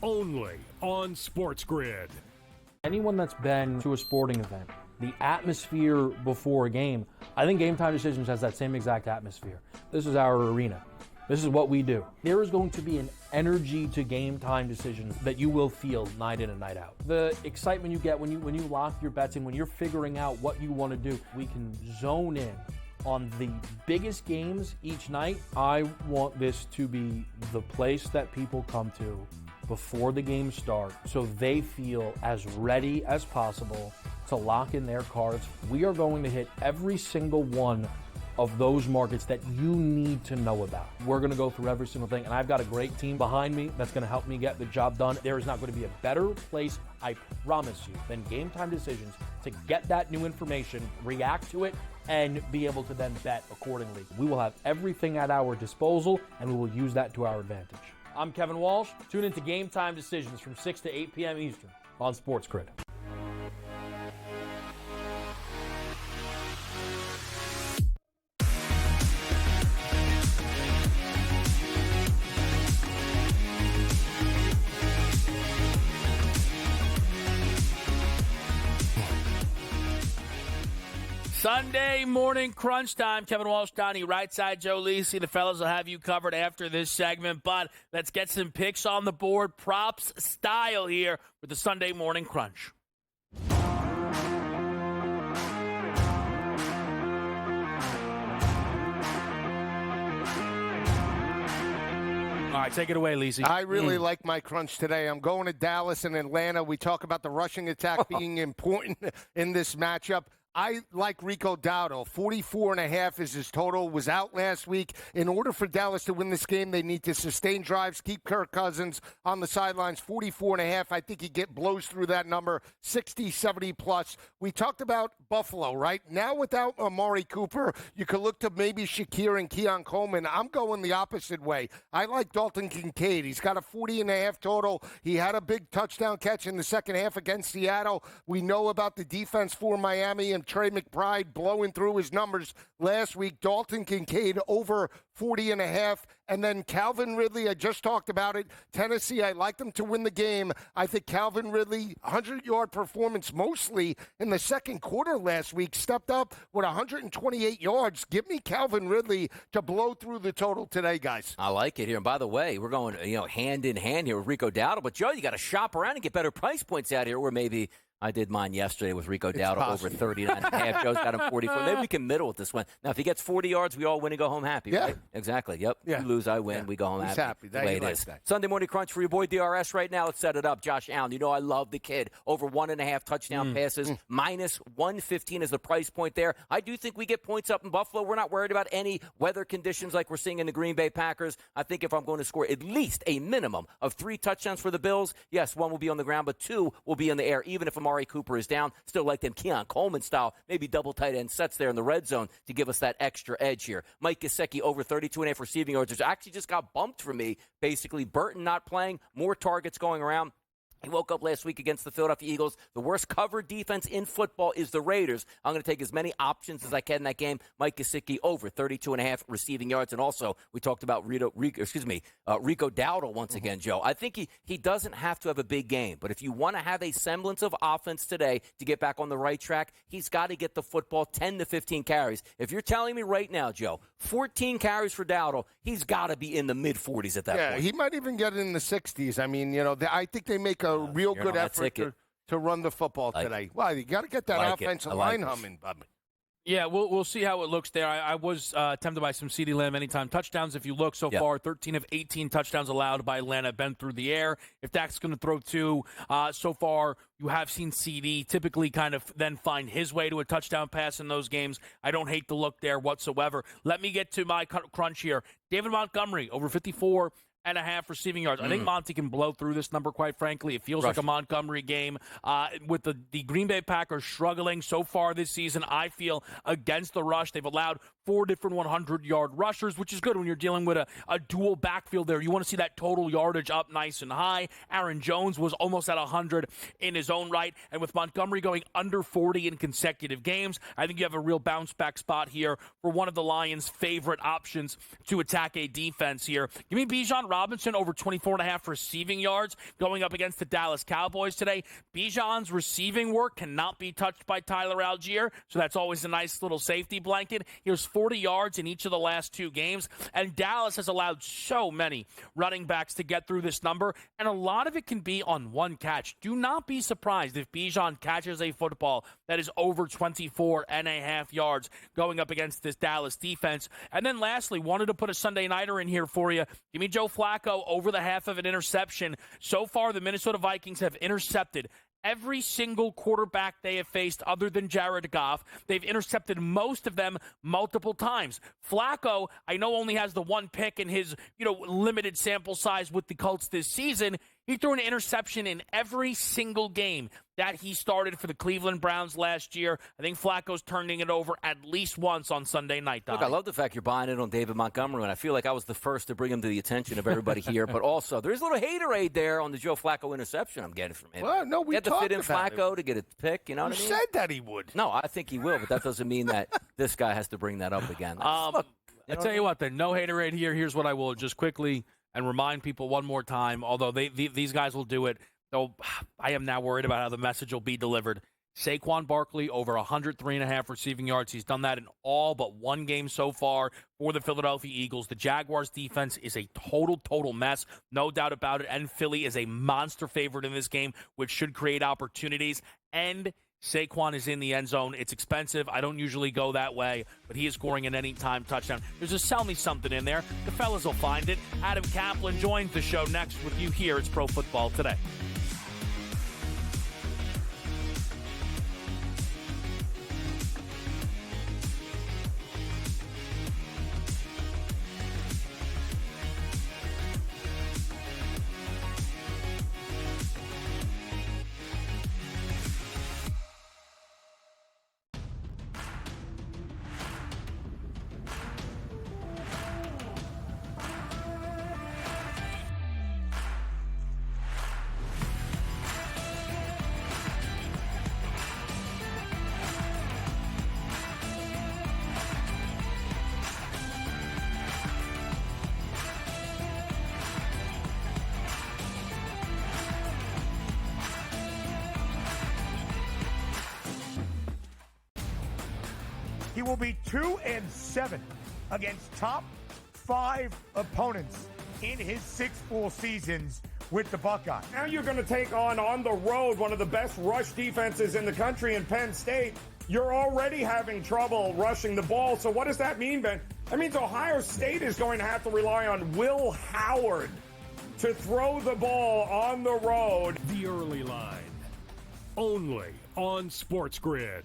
Speaker 7: Only on SportsGrid.
Speaker 8: Anyone that's been to a sporting event, the atmosphere before a game, I think Game Time Decisions has that same exact atmosphere. This is our arena. This is what we do. There is going to be an energy to Game Time Decisions that you will feel night in and night out. The excitement you get when you lock your bets in, when you're figuring out what you want to do, we can zone in on the biggest games each night. I want this to be the place that people come to before the games start so they feel as ready as possible to lock in their cards. We are going to hit every single one of those markets that you need to know about. We're going to go through every single thing, and I've got a great team behind me that's going to help me get the job done. There is not going to be a better place, I promise you, than Game Time Decisions to get that new information, react to it, and be able to then bet accordingly. We will have everything at our disposal, and we will use that to our advantage. I'm Kevin Walsh. Tune into Game Time Decisions from 6 to 8 p.m. Eastern on SportsGrid.
Speaker 1: Sunday morning crunch time. Kevin Walsh, Donnie Rightside, Joe Lisi. The fellas will have you covered after this segment, but let's get some picks on the board, props style here with the Sunday morning crunch.
Speaker 4: All right, take it away, Lisi.
Speaker 3: I really like my crunch today. I'm going to Dallas and Atlanta. We talk about the rushing attack being important in this matchup. I like Rico Dowdle. 44.5 is his total. Was out last week. In order for Dallas to win this game, they need to sustain drives, keep Kirk Cousins on the sidelines. 44.5. I think he blows through that number. 60, 70 plus. We talked about Buffalo, right? Now without Amari Cooper, you could look to maybe Shakir and Keon Coleman. I'm going the opposite way. I like Dalton Kincaid. He's got a 40.5 total. He had a big touchdown catch in the second half against Seattle. We know about the defense for Miami and Trey McBride blowing through his numbers last week. Dalton Kincaid over 40.5. And then Calvin Ridley, I just talked about it. Tennessee, I like them to win the game. I think Calvin Ridley, 100-yard performance mostly in the second quarter last week, stepped up with 128 yards. Give me Calvin Ridley to blow through the total today, guys.
Speaker 2: I like it here. And by the way, we're going hand in hand here with Rico Dowdle. But, Joe, you got to shop around and get better price points out here, where maybe I did mine yesterday with Rico Dowdle over 39.5. Joe's got him 44. Maybe we can middle with this one. Now, if he gets 40 yards, we all win and go home happy, right? Exactly. Yep.
Speaker 3: Yeah.
Speaker 2: You lose, I win. We go home
Speaker 3: He's
Speaker 2: happy. The way it is.
Speaker 3: That.
Speaker 2: Sunday morning crunch for your boy DRS right now. Let's set it up. Josh Allen. You know I love the kid. Over 1.5 touchdown passes. Minus 115 is the price point there. I do think we get points up in Buffalo. We're not worried about any weather conditions like we're seeing in the Green Bay Packers. I think if I'm going to score at least a minimum of 3 touchdowns for the Bills, yes, 1 will be on the ground, but 2 will be in the air, even if Amari Cooper is down. Still like them Keon Coleman style, maybe double tight end sets there in the red zone to give us that extra edge here. Mike Gesicki over 32.5 receiving yards, which actually just got bumped for me. Basically, Burton not playing, more targets going around. He woke up last week against the Philadelphia Eagles. The worst covered defense in football is the Raiders. I'm going to take as many options as I can in that game. Mike Gesicki over 32.5 receiving yards. And also, we talked about Rico Dowdle once again, Joe. I think he doesn't have to have a big game. But if you want to have a semblance of offense today to get back on the right track, he's got to get the football 10 to 15 carries. If you're telling me right now, Joe, 14 carries for Dowdle, he's got to be in the mid-40s at that point.
Speaker 3: Yeah, he might even get in the 60s. I mean, I think they make a real good effort to run the football today. Well, you got to get that offensive line humming, Bubba.
Speaker 4: Yeah, we'll see how it looks there. I was tempted by some CeeDee Lamb anytime touchdowns. If you look so far, 13 of 18 touchdowns allowed by Atlanta have been through the air. If Dak's going to throw 2, so far you have seen CeeDee typically kind of then find his way to a touchdown pass in those games. I don't hate the look there whatsoever. Let me get to my crunch here. David Montgomery over 54.
Speaker 1: receiving yards. I think Monty can blow through this number, quite frankly. It feels like a Montgomery game. With the Green Bay Packers struggling so far this season, I feel, against the rush. They've allowed 4 different 100-yard rushers, which is good when you're dealing with a dual backfield there. You want to see that total yardage up nice and high. Aaron Jones was almost at 100 in his own right. And with Montgomery going under 40 in consecutive games, I think you have a real bounce-back spot here for one of the Lions' favorite options to attack a defense here. Give me Bijan Robinson over 24.5 receiving yards going up against the Dallas Cowboys today. Bijan's receiving work cannot be touched by Tyler Algier, so that's always a nice little safety blanket. He has 40 yards in each of the last 2 games, and Dallas has allowed so many running backs to get through this number, and a lot of it can be on one catch. Do not be surprised if Bijan catches a football that is over 24.5 yards going up against this Dallas defense. And then lastly, wanted to put a Sunday nighter in here for you. Give me Joe Flacco over the half of an interception. So far, the Minnesota Vikings have intercepted every single quarterback they have faced other than Jared Goff. They've intercepted most of them multiple times. Flacco, I know, only has the 1 pick in his, limited sample size with the Colts this season. He threw an interception in every single game that he started for the Cleveland Browns last year. I think Flacco's turning it over at least once on Sunday night, Donnie.
Speaker 2: Look, I love the fact you're buying it on David Montgomery, and I feel like I was the first to bring him to the attention of everybody here. But also, there's a little haterade there on the Joe Flacco interception I'm getting from him.
Speaker 3: Well, no, we
Speaker 2: had to fit in Flacco to get a pick, you know what I mean?
Speaker 3: You said that he would.
Speaker 2: No, I think he will, but that doesn't mean that this guy has to bring that up again. Look,
Speaker 1: I tell you what, then, no haterade here. Here's what I will just quickly and remind people one more time, although these guys will do it, though I am now worried about how the message will be delivered. Saquon Barkley over 103.5 receiving yards. He's done that in all but 1 game so far for the Philadelphia Eagles. The Jaguars defense is a total mess, no doubt about it, and Philly is a monster favorite in this game, which should create opportunities. And Saquon is in the end zone. It's expensive. I don't usually go that way, but he is scoring an anytime touchdown. There's a sell me something in there. The fellas will find it. Adam Kaplan joins the show next with you here. It's Pro Football Today.
Speaker 5: He will be 2-7 against top 5 opponents in his 6 full seasons with the Buckeyes.
Speaker 6: Now you're going to take on the road, one of the best rush defenses in the country in Penn State. You're already having trouble rushing the ball. So what does that mean, Ben? That means Ohio State is going to have to rely on Will Howard to throw the ball on the road.
Speaker 7: The early line, only on SportsGrid.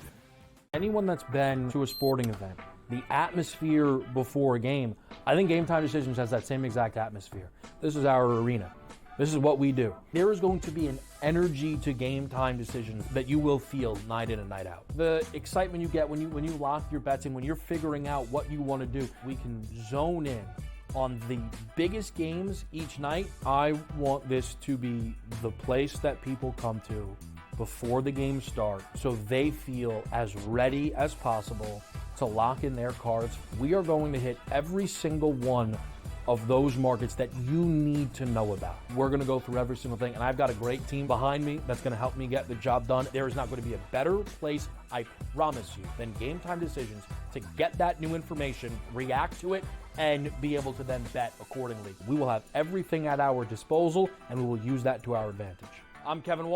Speaker 8: Anyone that's been to a sporting event, the atmosphere before a game, I think Game Time Decisions has that same exact atmosphere. This is our arena. This is what we do. There is going to be an energy to Game Time Decisions that you will feel night in and night out. The excitement you get when you lock your bets in, when you're figuring out what you want to do, we can zone in on the biggest games each night. I want this to be the place that people come to before the games start so they feel as ready as possible to lock in their cards. We are going to hit every single one of those markets that you need to know about. We're going to go through every single thing, and I've got a great team behind me that's going to help me get the job done. There is not going to be a better place, I promise you, than Game Time Decisions to get that new information, react to it, and be able to then bet accordingly. We will have everything at our disposal, and we will use that to our advantage. I'm Kevin Walsh.